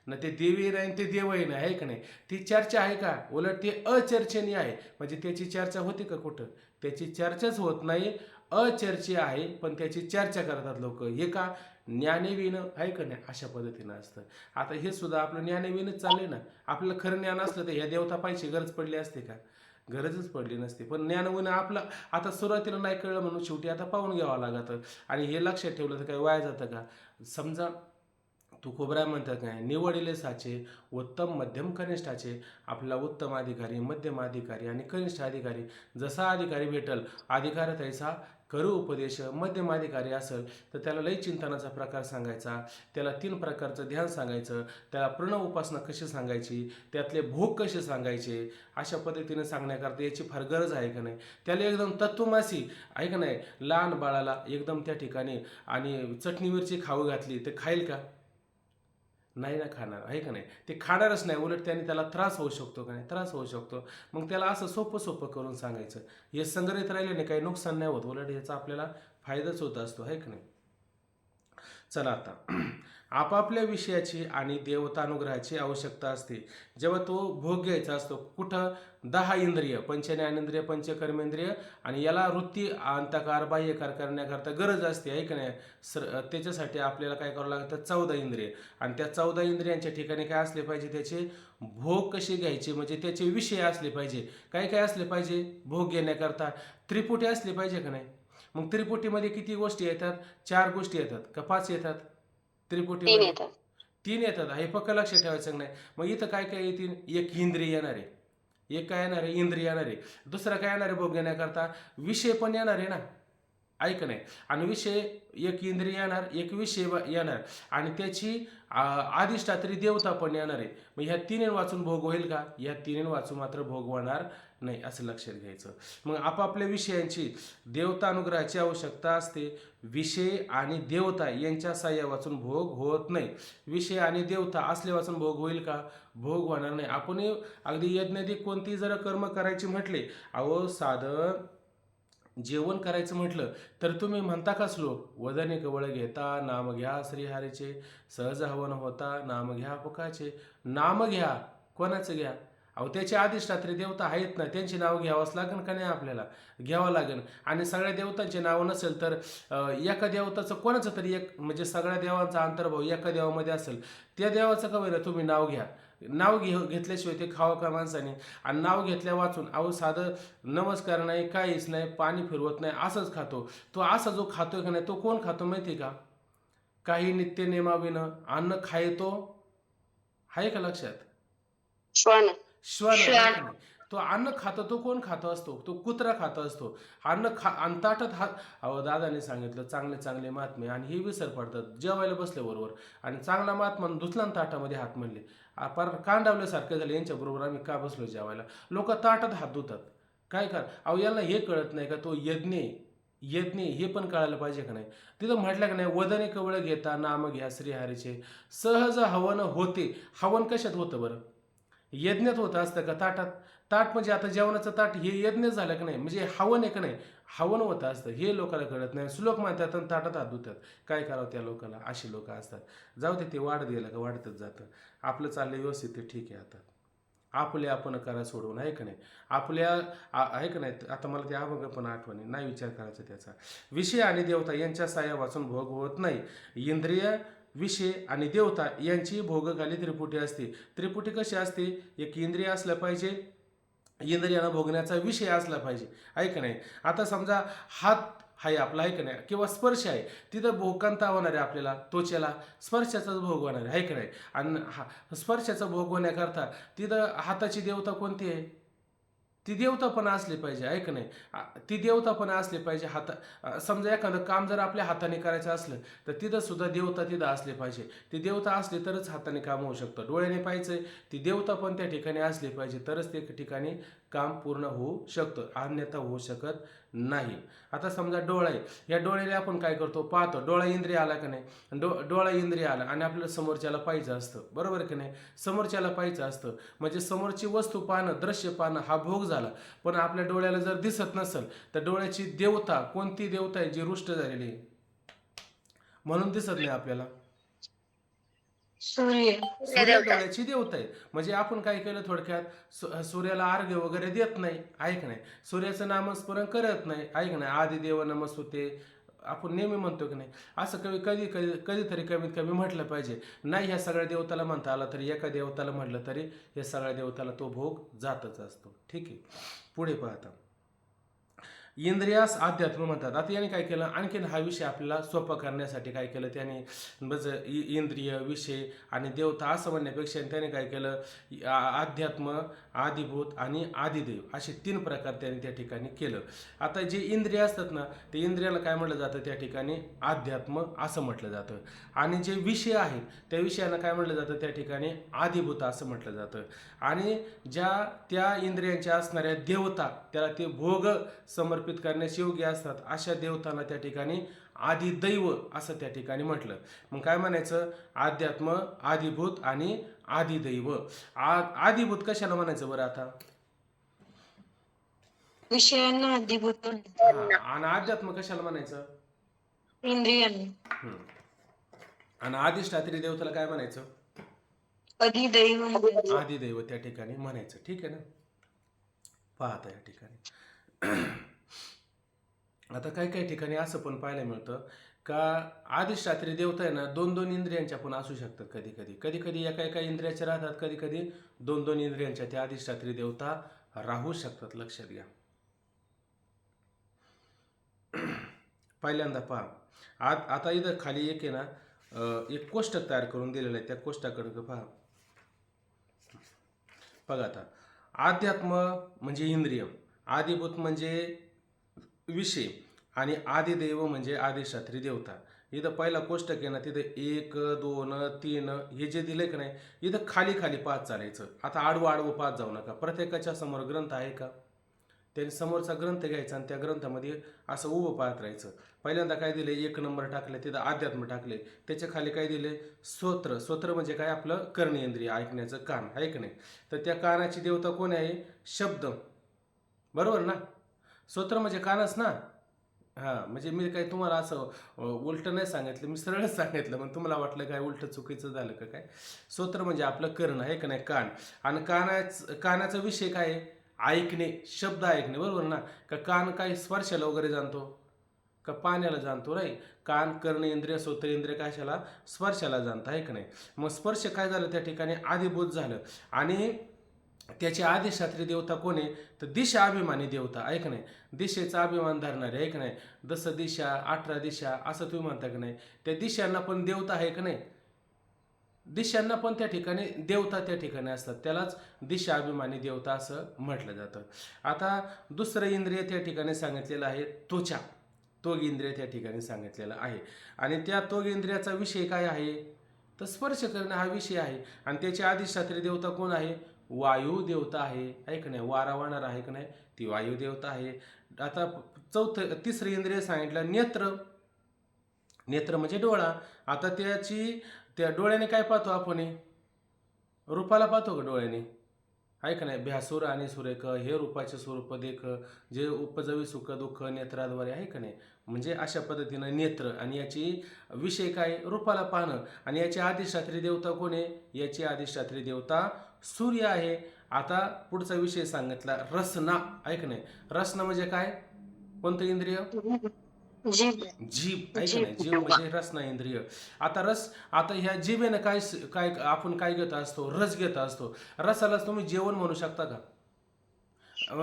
ना? ते देवी नाही ते देवही नाही, आहे का नाही? ती चर्चा आहे का? उलट ते अचर्चनीय आहे. म्हणजे त्याची चर्चा होते का कुठं? त्याची चर्चाच होत नाही. अचर्चे आहे पण त्याची चर्चा करतात लोक. हे का? ज्ञानेविनं आहे का नाही अशा पद्धतीनं असतं. आता हे सुद्धा आपलं ज्ञानेविनच चाललंय ना. आपलं खरं ज्ञान असलं तर ह्या देवता पाहिजे गरज पडली असते का? गरजच पडली नसते. पण ज्ञानविनं आपलं आता सुरुवातीला नाही कळलं म्हणून शेवटी आता पाहून घ्यावं लागतं. आणि हे लक्षात ठेवलं तर काही वाया जातं का? समजा तुकोबराय म्हणतात काय, निवडिले साचे उत्तम मध्यम कनिष्ठाचे. आपला उत्तम अधिकारी, मध्यम अधिकारी आणि कनिष्ठ अधिकारी. जसा अधिकारी भेटल अधिकार त्याचा करू उपदेश. मध्यम अधिकारी असेल तर त्याला लय चिंतनाचा प्रकार सांगायचा, त्याला 3 प्रकारचं ध्यान सांगायचं, त्याला प्रणव उपासना कशी सांगायची, त्यातले भोग कसे सांगायचे, अशा पद्धतीने सांगण्याकरता याची फार गरज आहे का नाही. त्याला एकदम तत्वमासी आहे का नाही, लहान बाळाला एकदम त्या ठिकाणी आणि चटणी मिरची खाऊ घातली तर खाईल का? नाही ना खाणार, आहे का नाही. ते खाणारच नाही, उलट त्याने त्याला त्रास होऊ शकतो का नाही, त्रास होऊ शकतो. मग त्याला असं सोपं सोपं करून सांगायचं. हे संग्रहित राहिल्याने काही नुकसान नाही होत, उलट याचा आपल्याला फायदाच होत असतो, आहे का नाही. चला आता आपापल्या विषयाची आणि देवतानुग्रहाची आवश्यकता असते जेव्हा तो भोग घ्यायचा असतो. कुठं? 10 इंद्रिय, पंच ज्ञानेंद्रिय, पंचकर्मेंद्रिय आणि याला वृत्ती अंतकार बाह्यकार करण्याकरता गरज असते, आहे का नाही. त्याच्यासाठी आपल्याला काय करावं लागतं? 14 इंद्रिय. आणि त्या 14 इंद्रियांच्या ठिकाणी काय असले पाहिजे? त्याचे भोग कसे घ्यायचे म्हणजे त्याचे विषय असले पाहिजे. काय काय असले पाहिजे भोग घेण्याकरता? त्रिपुटी असली पाहिजे का नाही. मग त्रिपुटीमध्ये किती गोष्टी येतात? 4 गोष्टी येतात का 5 येतात 3 त्रिपुटीमध्ये? येतात. 3 येतात. हे पक्क लक्षात ठेवायचं नाही. मग इथं काय काय येतील? एक इंद्रिय येणार आहे, एक काय येणार आहे? इंद्रिय येणार आहे. दुसरा काय येणार आहे भोग घेण्याकरता? विषय पण येणार आहे ना, ऐक नाही. आणि विषय एक इंद्रिय येणार, एक विषय येणार आणि त्याची अधिष्ठात्री देवता पण येणार आहे. मग ह्या 3 वाचून भोग होईल का? या 3 वाचून मात्र भोग होणार नाही, असं लक्षात घ्यायचं. मग आपापल्या विषयांची देवता अनुग्रहाची आवश्यकता असते. विषय आणि देवता यांच्या साह्या वाचून भोग होत नाही. विषय आणि देवता असले वाचून भोग होईल का? भोग होणार नाही. आपण अगदी यज्ञाधिक कोणती जर कर्म करायची म्हटले, अहो साधं जेवण करायचं म्हटलं तर तुम्ही म्हणता का श्लोक? वदने कवळ घेता नाम घ्या श्रीहरीचे, सहज हवन होता नाम घ्या पुकाचे. नाम घ्या, कोणाचं घ्या? अहो त्याचे अधिष्ठात्री देवता आहेत ना, त्यांची नाव घ्यावंच लागेल का नाही आपल्याला? घ्यावं लागेल. आणि सगळ्या देवतांचे नाव नसेल तर एका देवताचं कोणाचं तरी एक म्हणजे सगळ्या देवांचा अंतर्भाव एका देवामध्ये असेल, त्या देवाचं का बरं तुम्ही नाव घ्या. नाव घेतल्याशिवाय ते खावं का माणसाने? आणि नाव घेतल्या वाचून अहो साधं नमस्कार नाही, काहीच नाही, पाणी फिरवत नाही, असंच खातो. तो असा जो खातोय का नाही तो कोण खातो माहिती का? काही नित्य नियमाविनं अन्न खायतो, आहे का लक्षात? श्वान. श्वान आहे का नाही? तो अन्न खातो तो कोण खातो असतो? तो कुत्रा खातो असतो. अन्न आणि ताटात हात. अहो दादाने सांगितलं चांगले चांगले महात्मे आणि हे विसर पडतात जेवायला बसल्याबरोबर. आणि चांगला महात्मा धुतला ताटामध्ये हात म्हणले, पार कांडावल्यासारखं झालं. यांच्याबरोबर आम्ही का बसलो जेवायला? लोक ताटात हात धुतात. काय कर? अहो याला हे कळत नाही का तो यज्ञ यज्ञ हे पण कळायला पाहिजे का नाही. तिथं म्हटलं का नाही वदने कवळ घेता नाम घ्या श्रीहरीचे, सहज हवन होते. हवन कशात होतं बरं? यज्ञात होतं असतं का ताटात? ताट म्हणजे आता जेवणाचं ताट हे यज्ञ झालं का नाही, म्हणजे हवन आहे का नाही, हवन होतं असतं. हे लोकांना कळत नाही. श्लोक म्हणतात आणि ताटात हात धुतात. काय करावं त्या लोकांना? अशी लोक असतात. जाऊ दे, ते वाढत गेलं का वाढतच जातं. आपलं चाललं व्यवस्थित ते ठीक आहे. आता आपले आपण करा सोडवून, आहे का नाही. आपल्या आहे का नाही. आता मला ते अभंग पण आठवणी नाही, विचार करायचा त्याचा. विषय आणि देवता यांच्या साह्या वाचून भोग होत नाही. इंद्रिय, विषय आणि देवता यांची भोगखाली त्रिपुटी असते. त्रिपुटी कशी असते? एक इंद्रिय असलं पाहिजे, इंद्रियानं भोगण्याचा विषय असला पाहिजे, आहे का नाही. आता समजा हात आहे आपला, आहे का नाही, किंवा स्पर्श आहे, तिथं भोगकांता होणार आहे आपल्याला, त्वचेला स्पर्शाचाच भोग होणार आहे का नाही. आणि स्पर्शाचा भोग होण्याकरता तिथं हाताची देवता कोणती आहे? ती देवता पण असली पाहिजे, आहे का नाही. ती देवता पण असली पाहिजे. समजा एखादं काम जर आपल्या हाताने करायचं असलं तर तिथं सुद्धा देवता तिथं असली पाहिजे. ती देवता असली तरच हाताने काम होऊ शकतं. डोळ्याने पाहायचंय, ती देवता पण त्या ठिकाणी असली पाहिजे, तरच ते ठिकाणी काम पूर्ण होऊ शकतं, अन्यथा होऊ शकत नाही. आता समजा डोळा आहे, या डोळ्याने आपण काय करतो? पाहतो. डोळा इंद्रिय आला का नाही, डोळा इंद्रिय आला आणि आपल्याला समोरच्याला पाहायचं असतं, बरोबर की नाही. समोरच्याला पाहायचं असतं म्हणजे समोरची वस्तू पाहणं, दृश्य पाहणं हा भोग झाला. पण आपल्या डोळ्याला जर दिसत नसेल तर डोळ्याची देवता कोणती देवता आहे? जी रुष्ट झालेली आहे म्हणून दिसत नाही आपल्याला. सूर्य. सूर्य देवता. डोळ्याची देवता आहे. म्हणजे आपण काय केलं थोडक्यात, सूर्याला अर्घ्य वगैरे देत नाही, आहे का नाही, सूर्याचं नामस्मरण करत नाही, आहे का नाही, आदिदेव नमस्तुते आपण नेहमी म्हणतो की नाही, असं कधीतरी कमीत कमी म्हटलं पाहिजे. नाही ह्या सगळ्या देवताला म्हणता आला तरी, एका देवताला म्हटलं तरी या सगळ्या देवताला तो भोग जातच असतो. ठीक आहे, पुढे पाहता इंद्रियास अध्यात्म म्हणतात. आता याने काय केलं, आणखीन हा विषय आपल्याला सोपा करण्यासाठी काय केलं त्याने, बस इंद्रिय, विषय आणि देवता असं म्हणण्यापेक्षा त्याने काय केलं, अध्यात्म, आदिभूत आणि आदिदेव असे 3 प्रकार त्याने त्या ठिकाणी केलं. आता जे इंद्रिय असतात ना, ते इंद्रियाला काय म्हटलं जातं त्या ठिकाणी, अध्यात्म असं म्हटलं जातं. आणि जे विषय आहेत त्या विषयाला काय म्हटलं जातं त्या ठिकाणी, आदिभूत असं म्हटलं जातं. आणि त्या इंद्रियांच्या असणाऱ्या देवता, त्याला ते भोग समर्पित करण्यास योग्य असतात अशा देवतांना त्या ठिकाणी आदिदैव असं त्या ठिकाणी म्हटलं. मग काय म्हणायचं, अध्यात्म, आदिभूत आणि आदिदैव. आदिभूत कशाला म्हणायचं बरं आता, विषयांना अधिभूत. आणि अध्यात्म कशाला म्हणायचं, इंद्रियांना. आणि अधिष्ठात्री देवताला काय म्हणायचं, अधिदैव. आदिदैव त्या ठिकाणी म्हणायचं. ठीक आहे ना, पाहता या ठिकाणी आता काही ठिकाणी असं पण पाहायला मिळतं का अधिष्ठात्री देवता आहे ना, 2 इंद्रियांच्या पण असू शकतात. कधी एका इंद्रियाच्या राहतात, कधी 2 इंद्रियांच्या त्या अधिष्ठात्री देवता राहू शकतात. लक्षात घ्या. पहिल्यांदा पहा, आता इथं खाली एक आहे ना, एक कोष्टक तयार करून दिलेलं आहे. त्या कोष्टकाकडे पहा. बघा आता, अध्यात्म म्हणजे इंद्रिय, आदिभूत म्हणजे विषय आणि आदिदैव म्हणजे अधिष्ठात्री देवता. इथं पहिला कोष्टक आहे ना, तिथं 1, 2, 3 हे जे दिले का नाही, इथं खाली पाहत चालायचं. आता आडवं पाहत जाऊ नका. प्रत्येकाच्या समोर ग्रंथ आहे का, त्याने समोरचा ग्रंथ घ्यायचा आणि त्या ग्रंथामध्ये असं उभं पाहत राहायचं. पहिल्यांदा काय दिले, 1 नंबर टाकले, तिथं अध्यात्म टाकले, त्याच्या खाली काय दिले, स्तोत्र म्हणजे काय, आपलं कर्णेंद्रिय, ऐकण्याचं कान, आहे की नाही. तर त्या कानाची देवता कोण आहे, शब्द, बरोबर ना. स्तोत्र म्हणजे कानच ना. म्हणजे मी काय तुम्हाला असं उलट नाही सांगितलं, मी सरळच सांगितलं. मग तुम्हाला वाटलं काय उलट चुकीचं झालं का काय. स्तोत्र म्हणजे आपलं कर्ण, आहे का नाही, कान. आणि कानाचा विषय काय आहे, ऐकणे, शब्द ऐकणे, बरोबर ना. का कान काय स्पर्शाला वगैरे जाणतो का पाण्याला जाणतो, नाही. कान, कर्ण इंद्रिय, श्रोत्र इंद्रिय कशाला, स्पर्शाला जाणतं, आहे का नाही. मग स्पर्श काय झालं त्या ठिकाणी, आदिभूत झालं. आणि त्याची अधिष्ठात्री देवता कोण आहे, तर दिशा अभिमानी देवता, आहे का नाही. दिशेचा अभिमान धरणारे, आहे का नाही. 10 दिशा, 18 दिशा असं तुम्ही म्हणता का नाही. त्या दिशांना पण देवता आहे का नाही, दिशांना पण त्या ठिकाणी देवता त्या ठिकाणी असतात. त्यालाच दिशा अभिमानी देवता असं म्हटलं जातं. आता दुसरं इंद्रिय त्या ठिकाणी सांगितलेलं आहे, त्वचा, त्वग इंद्रिय त्या ठिकाणी सांगितलेलं आहे. आणि त्या त्वग इंद्रियाचा विषय काय आहे, तर स्पर्श करणं हा विषय आहे. आणि त्याची अधिष्ठात्री देवता कोण आहे, वायू देवता आहे का नाही. वारा वाहणार आहे का नाही, ती वायू देवता आहे. आता तिसरं इंद्रिय सांगितलं, नेत्र म्हणजे डोळा. आता त्या डोळ्याने काय पाहतो आपण, रूपाला पाहतो का डोळ्याने, आहे का नाही. भ्यासूर आणि सुरेख हे रूपाचे स्वरूप देख, जे उपजवी सुख दुःख नेत्राद्वारे, आहे का नाही. म्हणजे अशा पद्धतीनं नेत्र. आणि याची विषय काय, रूपाला पाहणं. आणि याची अधिष्ठात्री देवता कोण आहे, याची अधिष्ठात्री देवता सूर्य आहे. आता पुढचा विषय सांगितला, रसना, आहे का नाही. रसना म्हणजे काय, कोणतं इंद्रिय, जीभ. जीभ, आहे का नाही. जीभ म्हणजे रसना इंद्रिय. आता ह्या जिभेनं काय आपण काय घेत असतो, रस घेत असतो. रसालाच तुम्ही जेवण म्हणू शकता का.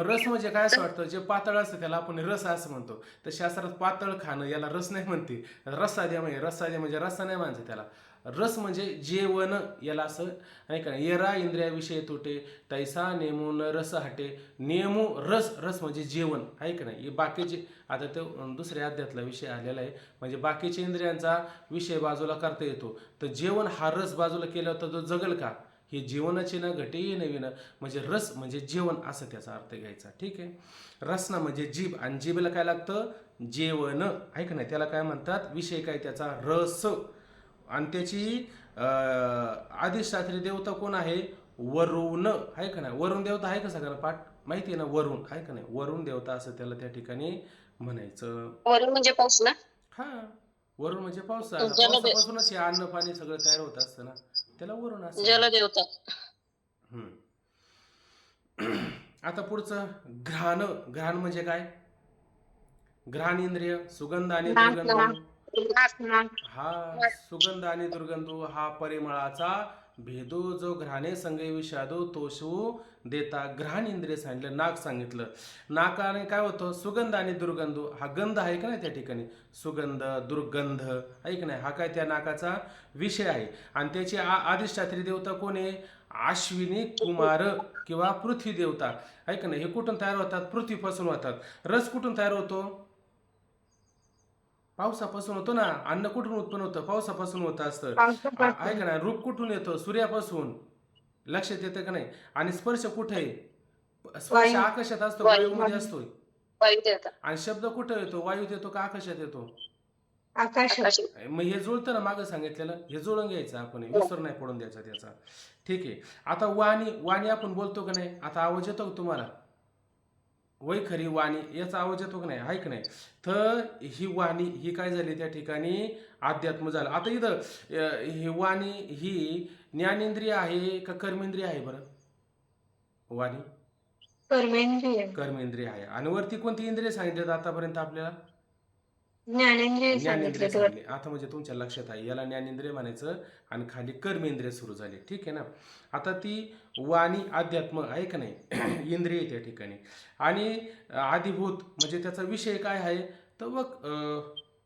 रस म्हणजे काय असं वाटतं, जे पातळ असतं त्याला आपण रस असं म्हणतो. तर शास्त्रात पातळ खाणं याला रस नाही म्हणते, रसाद्या म्हणजे रस्सा नाही म्हणायचं त्याला. रस म्हणजे जेवण याला असं, नाही का. येरा इंद्रिया विषय तोटे, तैसा नेमून रस हटे, नेमू रस म्हणजे जेवण, आहे का नाही. बाकीचे आता तो दुसऱ्या अध्यायातला विषय आलेला आहे. म्हणजे बाकीच्या इंद्रियांचा विषय बाजूला करता येतो, तर जेवण हा रस बाजूला केला होता तो जगल का. हे जीवनाचे ना घटे नवीन, म्हणजे रस म्हणजे जेवण असं त्याचा अर्थ घ्यायचा. ठीक आहे. रसना म्हणजे जीभ, आणि जीभला काय लागतं, जेवण, आहे का नाही. त्याला काय म्हणतात, विषय काय त्याचा, रस. आणि त्याची अधिष्ठात्री देवता कोण आहे, वरुण, आहे का नाही. वरुण देवता आहे का सगळ्यांना पाठ माहिती आहे ना, वरुण, आहे का नाही. वरुण देवता असं त्याला त्या ठिकाणी म्हणायचं. वरुण म्हणजे पाऊस ना. वरुण म्हणजे पावसापासूनच हे अन्न पाणी सगळं तयार होत असतं ना, त्याला वरुण असं जलदेवता. हम्म. आता पुढचं घ्राण. घ्राण म्हणजे काय? घ्राण इंद्रिय, सुगंध आणि नाक दुर्गंध. नाक हा सुगंध आणि दुर्गंधू हा परिमळाचा भेदू जो घ्राणे संगे विषादू तोषू देता. घ्राण इंद्रिय सांगितलं, नाक सांगितलं. नाकाने काय होतं? सुगंध आणि दुर्गंधू. हा गंध आहे का नाही त्या ठिकाणी? सुगंध दुर्गंध आहे की नाही? हा काय त्या नाकाचा विषय आहे. आणि त्याची अधिष्ठात्री देवता कोण आहे? अश्विनी कुमार किंवा पृथ्वी देवता आहे का नाही? हे कुठून तयार होतात? पृथ्वीपासून होतात. रस कुठून तयार होतो? पावसापासून होतो ना. अन्न कुठून उत्पन्न होतं? पावसापासून होत असतं. आहे का नाही? रूप कुठून येतं? सूर्यापासून. लक्षात येतं का नाही? आणि स्पर्श कुठे आहे? स्पर्श वायू. आकाशात असतो, वायू. वायूमध्ये असतोय. वायुदेवता. आणि शब्द कुठे येतो? वायूत येतो का आकाशात येतो? आकाश आकाश. मग हे जुळतं ना मागं सांगितलेलं. हे जुळून घ्यायचं आपण, विसर नाही पडून द्यायचा त्याचा. ठीक आहे. आता वाणी. वाणी आपण बोलतो का नाही? आता आवाज येतो का तुम्हाला? वैखरी वाणी याचा आवाज येतो का नाही? आहे का नाही? तर ही वाणी ही काय झाली त्या ठिकाणी? अध्यात्म झालं. आता इथं ही वाणी ही ज्ञानेंद्रिय आहे का कर्मेंद्रिय आहे बरं? वाणी कर्मेंद्रिय कर्मेंद्रिय आहे. आणि वरती कोणती इंद्रिय सांगितलेत आतापर्यंत आपल्याला? ज्ञानेंद्रिय ज्ञानेंद्रिय सांगितले सांगले. आता म्हणजे तुमच्या लक्षात आहे, याला ज्ञानेंद्रिय म्हणायचं आणि खाली कर्मेंद्रिय सुरू झाले. ठीक आहे ना? आता ती वाणी अध्यात्म आहे का नाही? इंद्रिय त्या ठिकाणी. आणि आधिभूत म्हणजे त्याचा विषय काय आहे? तर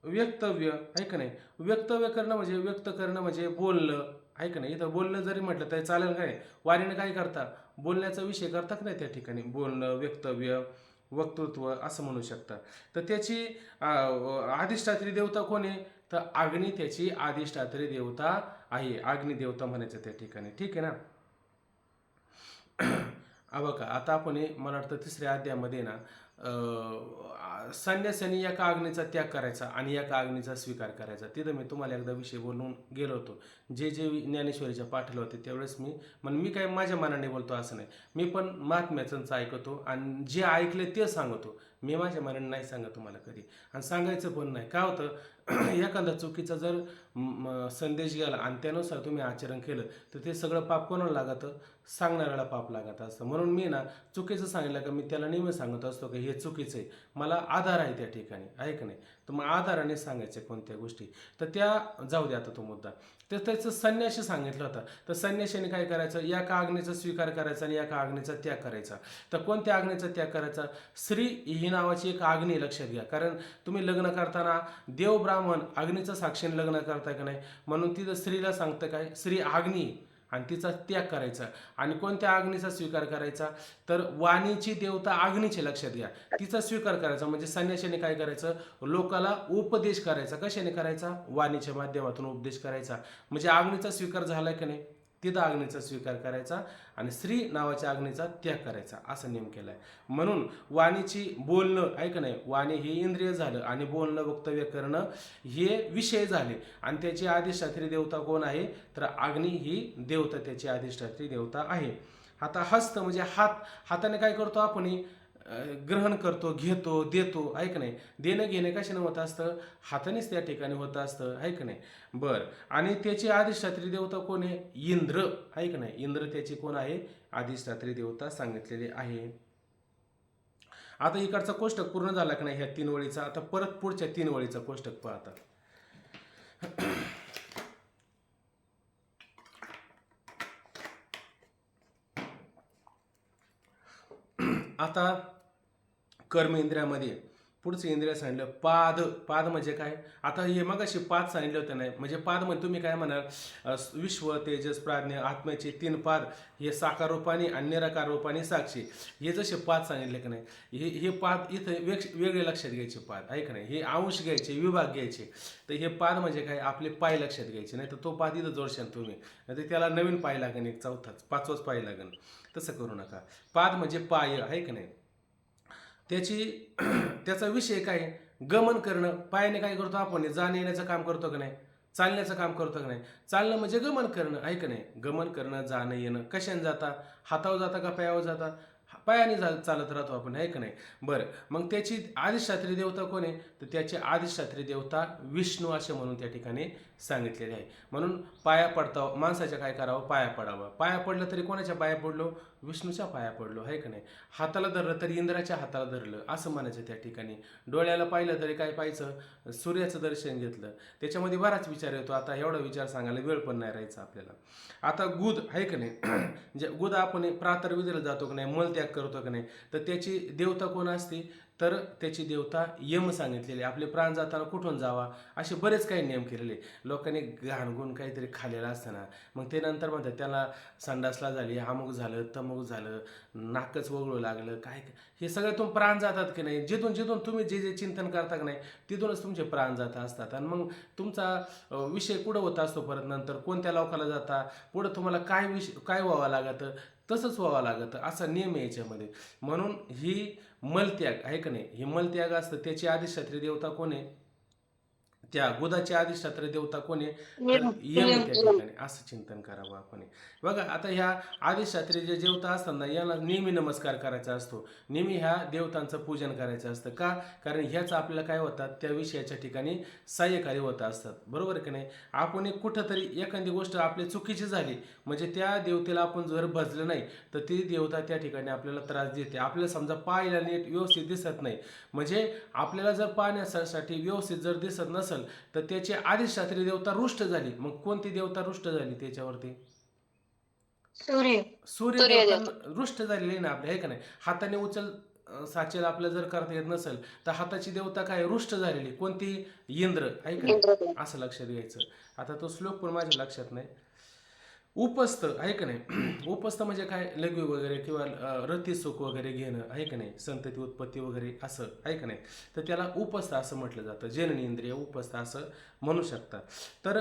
व्यक्तव्य आहे का नाही? व्यक्तव्य करणं म्हणजे व्यक्त करणं म्हणजे बोलणं आहे का नाही? इथं बोलणं जरी म्हटलं तरी चालेल का नाही? वाणीनं काय करता? बोलण्याचा विषय करता का नाही त्या ठिकाणी? बोलणं, व्यक्तव्य, वक्तृत्व असं म्हणू शकता. तर त्याची अधिष्ठात्री देवता कोण आहे? तर अग्नी त्याची अधिष्ठात्री देवता आहे. अग्नी देवता म्हणायचं त्या ठिकाणी. ठीक आहे ना? बघा आता आपण मला वाटतं 3ऱ्या अध्यायामध्ये ना संन्यासाने एका अग्नीचा त्याग करायचा आणि एका अग्नीचा स्वीकार करायचा. तिथं मी तुम्हाला एकदा विषय बोलून गेलो होतो. जे ज्ञानेश्वरीच्या पाठला होते त्यावेळेस मी काय माझ्या मनाने बोलतो असं नाही. मी पण महात्म्याचंच ऐकतो आणि जे ऐकले ते सांगतो. मी माझ्या मनाने नाही सांगत तुम्हाला कधी, आणि सांगायचं पण नाही. काय होतं एखादा चुकीचा जर संदेश गेला आणि त्यानुसार तुम्ही आचरण केलं तर ते सगळं पाप कोणाला लागतं? सांगणाऱ्याला पाप लागत असतं. म्हणून मी ना चुकीचं सांगितलं का मी त्याला नेहमी सांगत असतो की हे चुकीचं आहे. मला आधार आहे त्या ठिकाणी आहे का नाही? तर मग आधाराने सांगायचे कोणत्या गोष्टी. तर त्या जाऊ द्या आता तो मुद्दा. तर त्याचं संन्याशी सांगितलं होतं. तर संन्याशाने काय करायचं? एका आज्ञेचा स्वीकार करायचा आणि एका आज्ञेचा त्याग करायचा. तर कोणत्या आज्ञेचा त्याग करायचा? श्री ही नावाची एक आग्नी लक्षात घ्या. कारण तुम्ही लग्न करताना देव ब्राह्मण अग्नीचं साक्षीने लग्न करताय का नाही? म्हणून तिथं स्त्रीला सांगतं काय? श्री आग्नी आणि तिचा त्याग करायचा. आणि कोणत्या अग्नीचा स्वीकार करायचा? तर वाणीची देवता अग्नीचे लक्षात घ्या. तिचा स्वीकार करायचा म्हणजे संन्याशाने काय करायचं? लोकाला उपदेश करायचा. कशाने करायचा? वाणीच्या माध्यमातून उपदेश करायचा. म्हणजे अग्नीचा स्वीकार झालाय का नाही? तिथं अग्नीचा स्वीकार करायचा आणि श्री नावाच्या अग्नीचा त्याग करायचा असा नियम केलाय. म्हणून वाणीची बोलणं आहे का नाही? वाणी हे इंद्रिय झालं आणि बोलणं वक्तव्य करणं हे विषय झाले. आणि त्याची अधिष्ठात्री देवता कोण आहे? तर अग्नी ही देवता त्याची अधिष्ठात्री देवता आहे. आता हस्त म्हणजे हाताने काय करतो आपण? ग्रहण करतो, घेतो, देतो आहे का नाही? देणं घेणं कशाने होत असतं? हातानेच त्या ठिकाणी होत असतं आहे का नाही? बरं. आणि त्याची अधिष्ठात्री देवता कोण आहे? इंद्र आहे का नाही? इंद्र त्याची कोण आहे? अधिष्ठात्री देवता सांगितलेली आहे. आता इकडचा कोष्टक पूर्ण झाला का नाही ह्या 3 वळीचा? आता परत पुढच्या 3 वळीचा कोष्टक पाहता. आता कर्मेंद्रियामध्ये पुढचं इंद्रिय सांगितलं पाद. पाद म्हणजे काय? आता हे मगाशी पाद सांगितले होते नाही, म्हणजे पाद म्हणजे तुम्ही काय म्हणाल? विश्व, तेजस, प्राज्ञ, आत्म्याचे 3 पाद, हे साकार रूपाने आणि निराकार रूपाने साक्षी, हे जसे पाद सांगितले का नाही? हे पाद इथं वेगळे लक्षात घ्यायचे पाद आहे का नाही? हे अंश घ्यायचे, विभाग घ्यायचे. तर हे पाद म्हणजे काय? आपले पाय लक्षात घ्यायचे. नाही तर तो पाद इथं जोडशाल तुम्ही, नाही तर त्याला नवीन पाय लागेल, एक चौथाच 5वाच पाय लागेल. तसं करू नका. पाद म्हणजे पाय आहे का नाही? त्याचा विषय काय? गमन करणं. पायाने काय करतो आपण? जाणं येण्याचं काम करतो का नाही? चालण्याचं काम करतो का नाही? चालणं म्हणजे गमन करणं आहे का नाही? गमन करणं, जाणं येणं. कशाने जाता? हातावर जाता का पायावर जाता? पायाने चालत राहतो आपण, आहे का नाही. बरं, मग त्याची अधिष्ठात्री देवता कोण आहे, तर त्याची अधिष्ठात्री देवता विष्णू असे म्हणून त्या ठिकाणी सांगितलेले आहे. म्हणून पाया पडता माणसाच्या काय करावं, पाया पडावं. पाया पडलं तरी कोणाच्या पाया पडलो, विष्णूच्या पाया पडलो, आहे का नाही. हाताला धरलं तरी इंद्राच्या हाताला धरलं असं म्हणायचं त्या ठिकाणी. डोळ्याला पाहिलं तरी काय पाहायचं, सूर्याचं दर्शन घेतलं. त्याच्यामध्ये बराच विचार येतो, आता एवढा विचार सांगायला वेळ पण नाही राहायचा आपल्याला. आता गुद आहे का नाही, म्हणजे गुद आपण प्रातर्विधीला जातो की नाही, मलत्याग करतो की नाही, तर त्याची देवता कोण असते, तर त्याची देवता यम सांगितलेली. आपले प्राण जाताना कुठून जावा असे बरेच काही नियम केलेले. लोकांनी घाणगुण काहीतरी खाल्लेलं असताना मग ते नंतर म्हणतात त्याला संडासला झाली, अमुक झालं, तमुक झालं, नाकच वगळू लागलं, काय हे सगळे तुम प्राण जातात की नाही. जिथून जिथून तुम्ही जे जे चिंतन करता की नाही तिथूनच तुमचे प्राण जात असतात. आणि मग तुमचा विषय कुठं होत असतो, परत नंतर कोणत्या लोकाला जाता, पुढं तुम्हाला काय व्हावं लागतं तसंच व्हावं लागतं, असा नियम आहे याच्यामध्ये. म्हणून ही मलत्याग आहे का नाही, हे मलत्याग असतं. त्याची अधिष्ठात्री देवता कोण आहे, त्या गुदाची अधिष्ठात्री देवता कोण आहे, तर यम आहे त्या ठिकाणी. असं चिंतन करावं आपण. बघा आता ह्या अधिष्ठात्री जे देवता असतात ना, यांना नेहमी नमस्कार करायचा असतो, नेहमी ह्या देवतांचं पूजन करायचं असतं. का, कारण ह्याच आपल्याला काय होतात, त्या विषयाच्या ठिकाणी सहाय्यकारी होत असतात, बरोबर की नाही. आपण एक कुठंतरी एखादी गोष्ट आपली चुकीची झाली म्हणजे त्या देवतेला आपण जर भजलं नाही तर ती देवता त्या ठिकाणी आपल्याला त्रास देते. आपल्याला समजा पाहायला नीट व्यवस्थित दिसत नाही, म्हणजे आपल्याला जर पाहण्यासाठी व्यवस्थित जर दिसत नसेल तर त्याची अधिष्ठात्री देवता रुष्ट झाली. मग कोणती देवता रुष्ट झाली त्याच्यावरती, सूर्य. सूर्य देवता रुष्ट झालेली आहे ना आपल्या, आहे का नाही. हाताने उचल साचेल आपल्याला जर करता येत नसेल तर हाताची देवता काय रुष्ट झालेली, कोणती, इंद्र, आहे का नाही. असं लक्षात घ्यायचं. आता तो श्लोक पण माझ्या लक्षात नाही. उपस्थ आहे का नाही, उपस्थ म्हणजे काय, लघवी वगैरे किंवा रती सुख वगैरे घेणं, आहे का नाही, संतती उत्पत्ती वगैरे असं, आहे का नाही. तर त्याला उपस्थ असं म्हटलं जातं. जननी इंद्रिय उपस्थ असं म्हणू शकतात. तर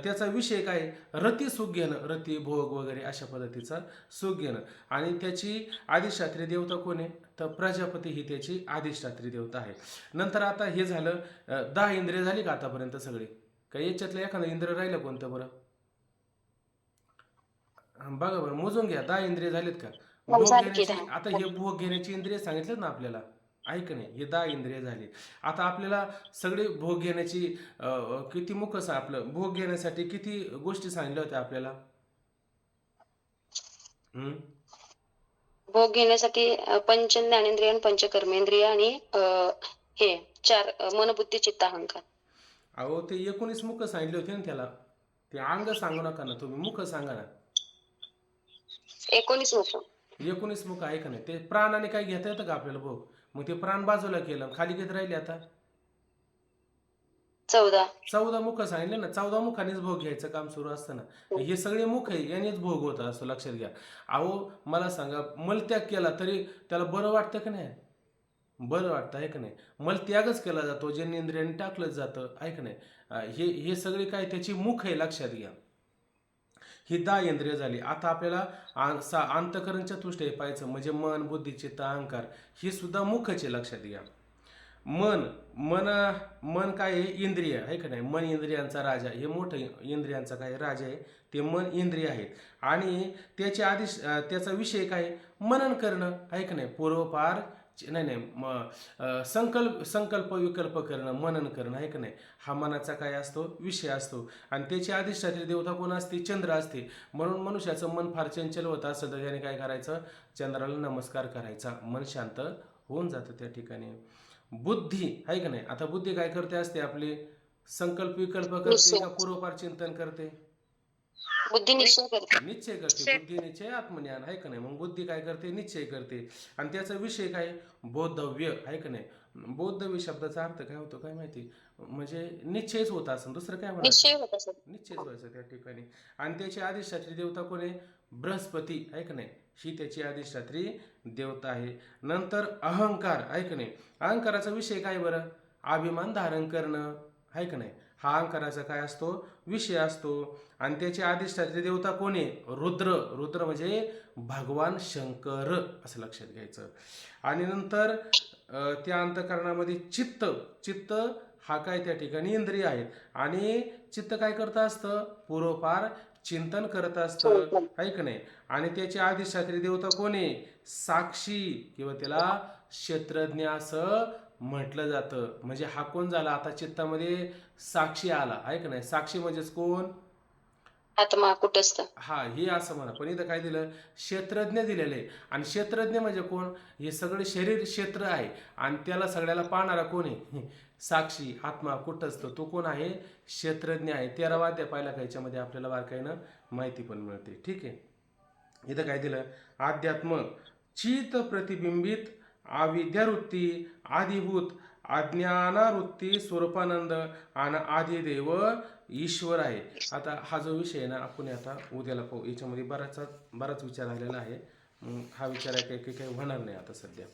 त्याचा विषय काय, रती सुख घेणं, रती भोग वगैरे अशा पद्धतीचा सुख घेणं. आणि त्याची अधिष्ठात्री देवता कोण आहे, तर प्रजापती ही त्याची अधिष्ठात्री देवता आहे. नंतर आता हे झालं 10 इंद्रिय झाली का आतापर्यंत सगळी, काही याच्यातलं एखादं इंद्रिय राहिलं कोणतं बरं, बघा बरं मोजून घ्या. 10 इंद्रिय झालेत का, भोग घेण्याची. आता हे भोग घेण्याची इंद्रिय सांगितलेत ना आपल्याला, आहे का नाही. हे 10 इंद्रिय झाली. आता आपल्याला सगळे भोग घेण्याची किती मुख आपलं भोग घेण्यासाठी किती गोष्टी सांगितल्या होत्या आपल्याला, भोग घेण्यासाठी पंच ज्ञानेंद्रिय आणि पंच कर्मेंद्रिय आणि हे 4 मन बुद्धी चित्त अहंकार. अहो ते 19 मुख सांगितले होते ना त्याला. ते अंग सांगू नका ना तुम्ही, मुख सांगा ना. 19 मुख. 19 मुख आहे का नाही. ते प्राणाने काय घेता येतं का आपल्याला भोग, मग ते प्राण बाजूला केलं, खाली घेत राहिले. आता 14 मुख सांगितले ना, 14 मुखानेच भोग घ्यायचं काम सुरू असतं ना. हे सगळे मुख आहे, यानेच भोग होत असतो, लक्षात घ्या. अहो मला सांगा, मलत्याग केला तरी त्याला बरं वाटतं का नाही, बरं वाटतं, आहे का नाही. मलत्यागच केला जातो, जन्नेंद्रियाने टाकलंच जातं, आहे का नाही. हे सगळे काय त्याची मुख आहे, लक्षात घ्या. ही 10 इंद्रिय झाली. आता आपल्याला अंतःकरण चतुष्टय पाहायचं, म्हणजे मन बुद्धी चित्त अहंकार, ही सुद्धा मुखच आहे, लक्षात घ्या. मन काय आहे, इंद्रिय, आहे का नाही. मन इंद्रियांचा राजा, हे मोठं इंद्रियांचा काय राजा आहे, ते मन इंद्रिय आहेत. आणि त्याचा विषय काय, मनन करणं, आहे का नाही. पूर्वपार संकल्प विकल्प करणं, मनन करणं, आहे का नाही. हा मनाचा काय असतो, विषय असतो. आणि त्याची अधिष्ठात्री देवता कोण असते, चंद्र असते. म्हणून मनुष्याचं मन फार चंचल होत असतं तर त्याने काय करायचं, चंद्राला नमस्कार करायचा, मन शांत होऊन जातं त्या ठिकाणी. बुद्धी, आहे का नाही. आता बुद्धी काय करते असते आपली, संकल्प विकल्प करते का पूर्वपार चिंतन करते, बुद्धी निश्चय करते. निश्चय करते. बुद्धी निश्चय आत्मज्ञान, आहे का नाही. मग बुद्धी काय करते, निश्चय करते. आणि त्याचा विषय काय, बोधव्य, आहे का नाही. बोधव्य शब्दाचा अर्थ काय होतो काय माहिती, म्हणजे निश्चयच होत असं, दुसरं काय म्हणायचं, निश्चयच व्हायचं त्या ठिकाणी. आणि त्याची अधिष्ठात्री देवता कोण आहे, बृहस्पती, आहे का नाही. ही त्याची अधिष्ठात्री देवता आहे. नंतर अहंकार, आहे का नाही. अहंकाराचा विषय काय बरं, अभिमान धारण करणं, आहे का नाही. हा अहंकाराचा काय असतो, विषय असतो. आणि त्याची अधिष्ठात्री देवता कोण आहे, रुद्र म्हणजे भगवान शंकर, असं लक्षात घ्यायचं. आणि नंतर त्या अंतःकरणामध्ये चित्त हा काय त्या ठिकाणी इंद्रिय आहेत. आणि चित्त काय करत असतं, पूर्वपार चिंतन करत असतं, आहे का नाही. आणि त्याची अधिष्ठात्री देवता कोण आहे, साक्षी, किंवा त्याला क्षेत्रज्ञ असं म्हटलं जातं. म्हणजे हा कोण झाला, आता चित्तामध्ये साक्षी आला, आहे का नाही. साक्षी म्हणजेच कोण, आत्मा कुटस्थ. हा, हे असं म्हणा. पण इथं काय दिलं, क्षेत्रज्ञ दिलेलं आहे. आणि क्षेत्रज्ञ म्हणजे कोण, हे सगळे शरीर क्षेत्र आहे आणि त्याला सगळ्याला पाहणारा कोण आहे, साक्षी, आत्मा, कुठंच तो कोण आहे, क्षेत्रज्ञ आहे. 13 अध्याय पाहिला का, याच्यामध्ये आपल्याला बारकाईनं माहिती पण मिळते. ठीक आहे. इथं काय दिलं, अध्यात्म चित प्रतिबिंबित अविद्यावृत्ती आदिभूत अज्ञानावृत्ती स्वरूपानंद आणि आदिदेव ईश्वर आहे. आता हा जो विषय आहे ना, आपण आता उद्याला पाहू. याच्यामध्ये बराच विचार आलेला आहे. हा विचार आहे काही होणार नाही आता सध्या.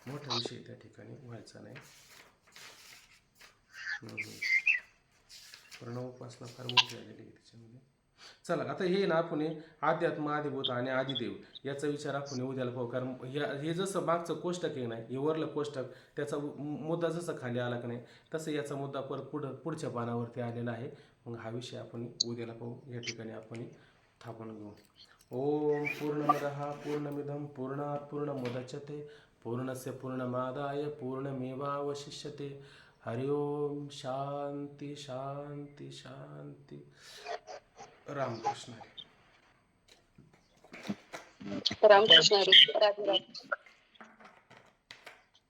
मोठा विषय त्या ठिकाणी व्हायचा नाही. प्रणव उपासना फार मोठी आलेली आहे त्याच्यामध्ये. चला, आता हे ना आपण अध्यात्म, आदिभूत आणि आदिदेव याचा विचार आपण उद्याला पाहू. कारण हे जसं मागचं कोष्टक आहे नाही, हे वरलं कोष्टक, त्याचा मुद्दा जसं खाली आला का नाही, तसं याचा मुद्दा परत पुढच्या पानावरती आलेला आहे. मग हा विषय आपण उद्याला पाहू. या ठिकाणी आपण थांबून घेऊ. ओम पूर्णमदः पूर्णमिदं पूर्णात् पूर्णमुदच्यते पूर्णस्य पूर्णमादाय पूर्णमेवावशिष्यते. हरि ओम. शांती शांती शांती. रामकृष्ण हरी. रामकृष्ण हरी. राधे राधे.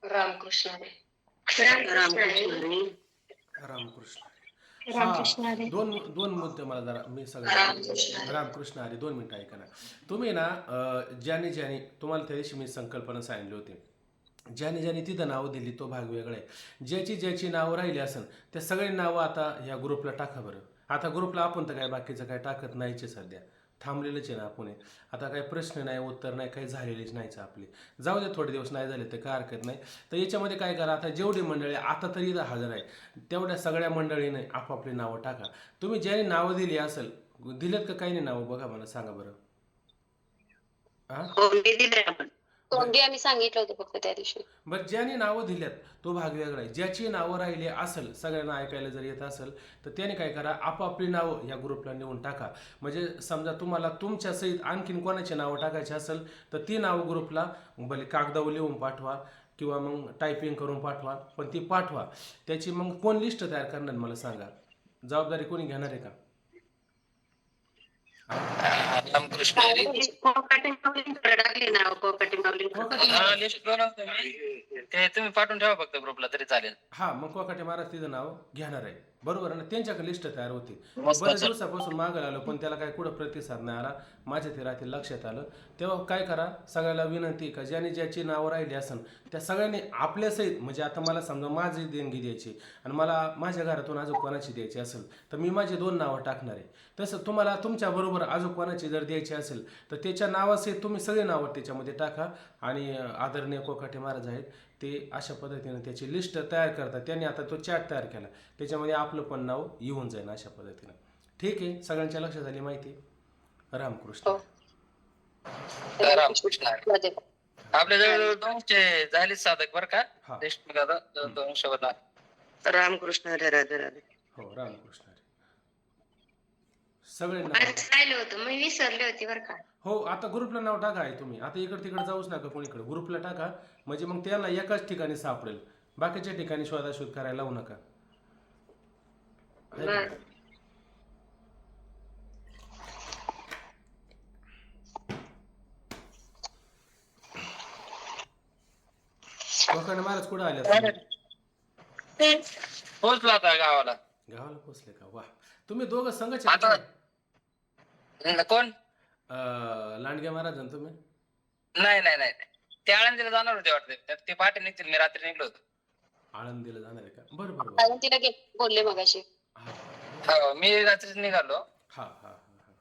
रामकृष्ण हरी. रामकृष्ण हरी. रामकृष्ण हरी. रामकृष्ण हरी. दोन मुद्दे मला जरा, मी सगळं रामकृष्ण हरी 2 मिनिटं ऐका ना. तुम्ही ना ज्याने तुम्हाला त्या दिवशी मी संकल्पना सांगितली होती, ज्याने तिथं नावं दिली तो भाग वेगळा आहे. ज्याची नावं राहिली असेल त्या सगळी नावं आता ह्या ग्रुपला टाका बरं. आता ग्रुपला आपण तर काय बाकीचं काय टाकत नाहीचे, सध्या थांबलेलंच आहे ना आपण. आता काही प्रश्न नाही, उत्तर नाही, काही झालेलीच नाहीच आपली. जाऊ दे, थोडे दिवस नाही झाले तर काय हरकत नाही. तर याच्यामध्ये काय करा, आता जेवढी मंडळी आता तरी इथं हजर आहे, तेवढ्या सगळ्या मंडळीने आपापली नावं टाका. तुम्ही ज्याने नावं दिली असेल, दिलेत का काही नाही नावं, बघा मला सांगा बरं. हां, हो, मी दिले आपण. तोंडी आम्ही सांगितलं होतं फक्त त्या दिवशी. बरं, ज्याने नावं दिल्यात तो भाग वेगळा आहे. ज्याची नावं राहिली असेल, सगळ्यांना ऐकायला जर येत असेल, तर त्याने काय करा, आपापली नावं या ग्रुपला नेऊन टाका. म्हणजे समजा तुम्हाला तुमच्या सहित आणखीन कोणाची नावं टाकायची असेल तर ती नावं ग्रुपला भले कागदावर लिहून पाठवा किंवा मग टायपिंग करून पाठवा, पण ती पाठवा. त्याची मग कोण लिस्ट तयार करणार मला सांगा, जबाबदारी कोणी घेणार आहे का? रामकृष्ण हरी. कोकाटे माऊलींकडे टाकले नाव, कोकाटे माऊलींकडे. लिस्ट बनवतो मी, ते तुम्ही पाठवून ठेवा फक्त ग्रुपला तरी चालेल. हा, मग कोकाटे महाराज तिथं नाव घेणार आहे, बरोबर आहे ना. त्यांच्याकडे लिस्ट तयार होती. मस्त बऱ्याच सर. दिवसापासून मागायला आलो, पण त्याला काय कुठं प्रतिसाद नाही आला. माझ्या ते रात्री लक्षात आलं. तेव्हा काय करा, सगळ्याला विनंती का ज्याची नावं राहिली असेल त्या सगळ्यांनी आपल्या सहित, म्हणजे आता मला समजा माझी देणगी द्यायची आणि मला माझ्या घरातून अजून कोणाची द्यायची असेल तर मी माझी 2 नावं टाकणार आहे. तसं तुम्हाला तुमच्याबरोबर अजून कोणाची जर द्यायची असेल तर त्याच्या नावासहित तुम्ही सगळे नावं त्याच्यामध्ये टाका. आणि आदरणीय कोकाटे महाराज आहेत ते अशा पद्धतीनं त्याची लिस्ट तयार करतात. त्यांनी आता तो चार्ट तयार केला, त्याच्यामध्ये आपलं पण नाव येऊन जाईल अशा पद्धतीनं. ठीक आहे, सगळ्यांच्या लक्षात आली माहिती. रामकृष्ण. हो. रामकृष्ण हरी. राधे. आपल्या जवळ 200 झाले साधक बरं का, हा. लिस्ट मध्ये आता 200 वर. रामकृष्ण हरी. राधे राधे. हो, रामकृष्ण हरी. सगळे नाव. राहिलं होतं, मी विसरले होते बरं का. हो, आता ग्रुपला नाव टाका आहे तुम्ही. आता इकडे तिकडे जाऊच नका कोणीकडे, ग्रुपला टाका. म्हणजे मग त्याला एकाच ठिकाणी सापडेल, बाकीच्या ठिकाणी शोधाशोध करायला लावू नका. आहे का? कोकण महाराज कुठं आले तुम्ही? पोहोचलो आता गावाला. गावाला पोचले का? वा, तुम्ही दोघं संघच आता कोण? लांडगे महाराज आणि तुम्ही? नाही, ते आळंदीला जाणार होते वाटतं, ते पहाटे निघतील, मी रात्री निघलो होतो. आळंदीला जाणार आहे का? बरं बरं बरं. कारण तिला बोलले मगाशी. हा हो, मी रात्रीच निघालो. हा हा हा हा.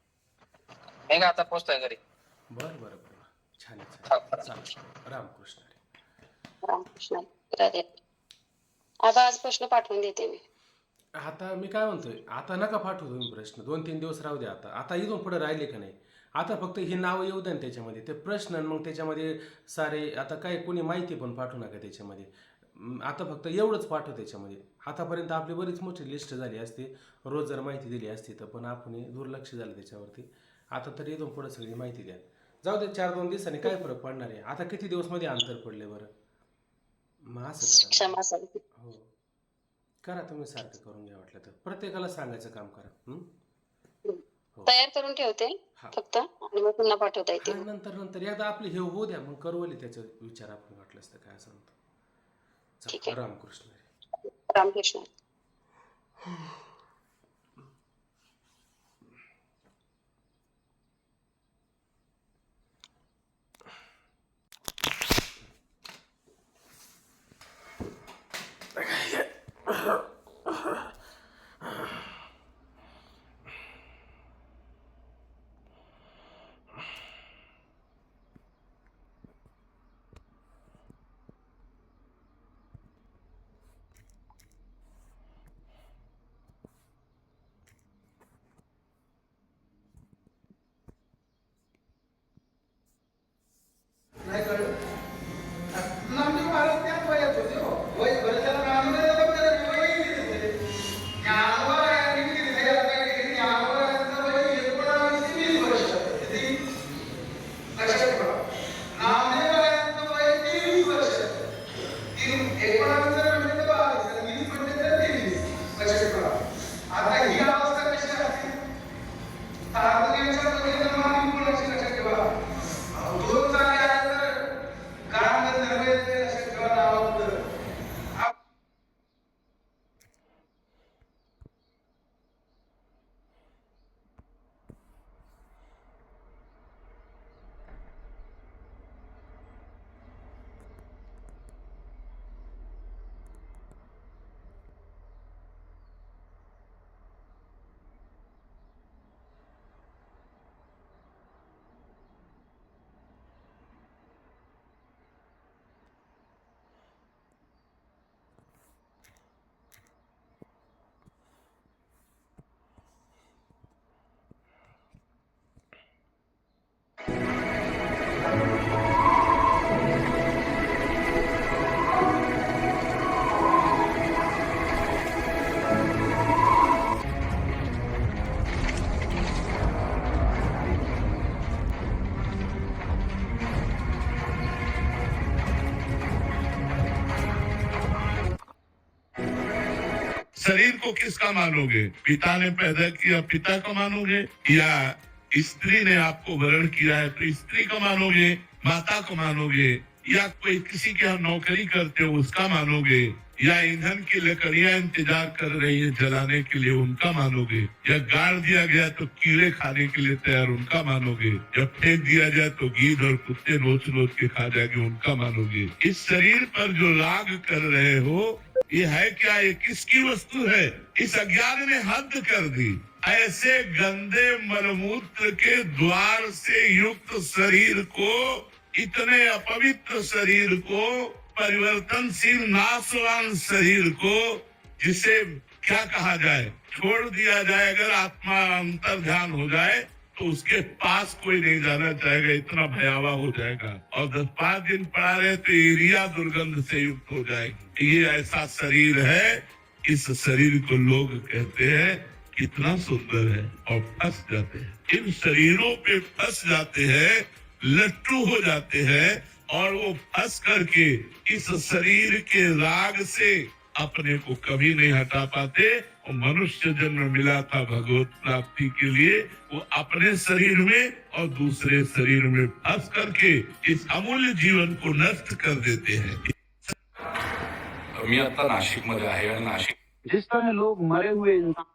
मी का आता पोहोचतोय घरी. बरं बरं बरं, छान आहे, छान आहे. चालेल. रामकृष्ण हरी. रामकृष्ण हरी. राधे. आता आज प्रश्न पाठवून देते मी. आता मी काय म्हणतोय, आता नका पाठवू तुम्ही प्रश्न, 2-3 दिवस राहू द्या. आता इथून पुढे राहिले का नाही, आता फक्त ही नावं येऊ द्या ना त्याच्यामध्ये, ते प्रश्न. मग त्याच्यामध्ये सारे आता काय कोणी माहिती पण पाठवू नका त्याच्यामध्ये. आता फक्त एवढंच पाठव त्याच्यामध्ये. आतापर्यंत आपली बरीच मोठी लिस्ट झाली असती, रोज जर माहिती दिली असती तर, पण आपण दुर्लक्ष झालं त्याच्यावरती. आता तर इथून पुढे सगळी माहिती द्या. जाऊ दे, 4-2 दिवसांनी काय फरक पडणार आहे. आता किती दिवस मध्ये अंतर पडले बरं. मग असं करा. क्षमा सर. हो, करा तुम्ही, सारखं करून घ्या वाटलं तर. प्रत्येकाला सांगायचं काम करा. हो. तयार करून ठेवते हा. फक्त, आणि मग पुन्हा पाठवता येते. हा, नंतर एकदा आपले हे होऊ द्या, मग करवले त्याचा विचार आपण वाटलं असतं काय असं म्हणतो. ठीक आहे. रामकृष्ण. रामकृष्ण. नाही कळलं. नामदेव महाराज त्याच वयात होते हो. वय बरं त्याला नामदेव वगैरे वय किती होते? ज्ञानोबा यांनी किती दिले? आता किती ज्ञानोबा यांचं वय 19 ते 20 वर्ष. किती? लक्षात ठेवा. नामदेव यांचं वय 23 वर्ष. 19 म्हणजे तर 22 आणि 20 म्हणजे तर 23. लक्षात ठेवा. आता ही अवस्था कशी असते? तारुण्याच्या वगैरे मानवी गुणाची लक्षात ठेवा. दोन जागे आहेत तर काम निर्वहित लक्षात ठेवा नावाबद्दल. शरीर को किसका मानोगे? पिता ने पैदा किया पिता को मानोगे, या स्त्री ने आपको वरण किया है तो स्त्री को मानोगे, माता को मानोगे, या कोई किसी के यहाँ नौकरी करते हो उसका मानोगे, या ईंधन की लकड़ियां इंतजार कर रही है जलाने के लिए उनका मानोगे, या गाड़ दिया गया तो कीड़े खाने के लिए तैयार उनका मानोगे, जब फेंक दिया जाए तो गीध और कुत्ते नोच नोच के खा जाएंगे उनका मानोगे। इस शरीर पर जो राग कर रहे हो ये है क्या? ये किसकी वस्तु है? इस अज्ञान ने हद कर दी। ऐसे गंदे मलमूत्र के द्वार से युक्त शरीर को, इतने अपवित्र शरीर को, परिवर्तनशील नाशवान शरीर को, जिसे क्या कहा जाए, छोड़ दिया जाए। अगर आत्मा अंतर ध्यान हो जाए तो उसके पास कोई नहीं जाना चाहेगा, इतना भयावह हो जाएगा। और 10-5 दिन पड़ा रहे तो एरिया दुर्गंध से युक्त हो जाएगी। ये ऐसा शरीर है, इस शरीर को लोग कहते हैं कितना सुंदर है, और फंस जाते हैं। इन शरीरों पे फंस जाते हैं, लट्टू हो जाते हैं, और वो फंस करके इस शरीर के राग से अपने को कभी नहीं हटा पाते। और मनुष्य जन्म मिला था भगवत प्राप्ति के लिए, वो अपने शरीर में और दूसरे शरीर में फंस करके इस अमूल्य जीवन को नष्ट कर देते हैं। मी आता नाशिक मध्ये आहे आणि नाशिक जिस तरह लोग मरे हुए इंसान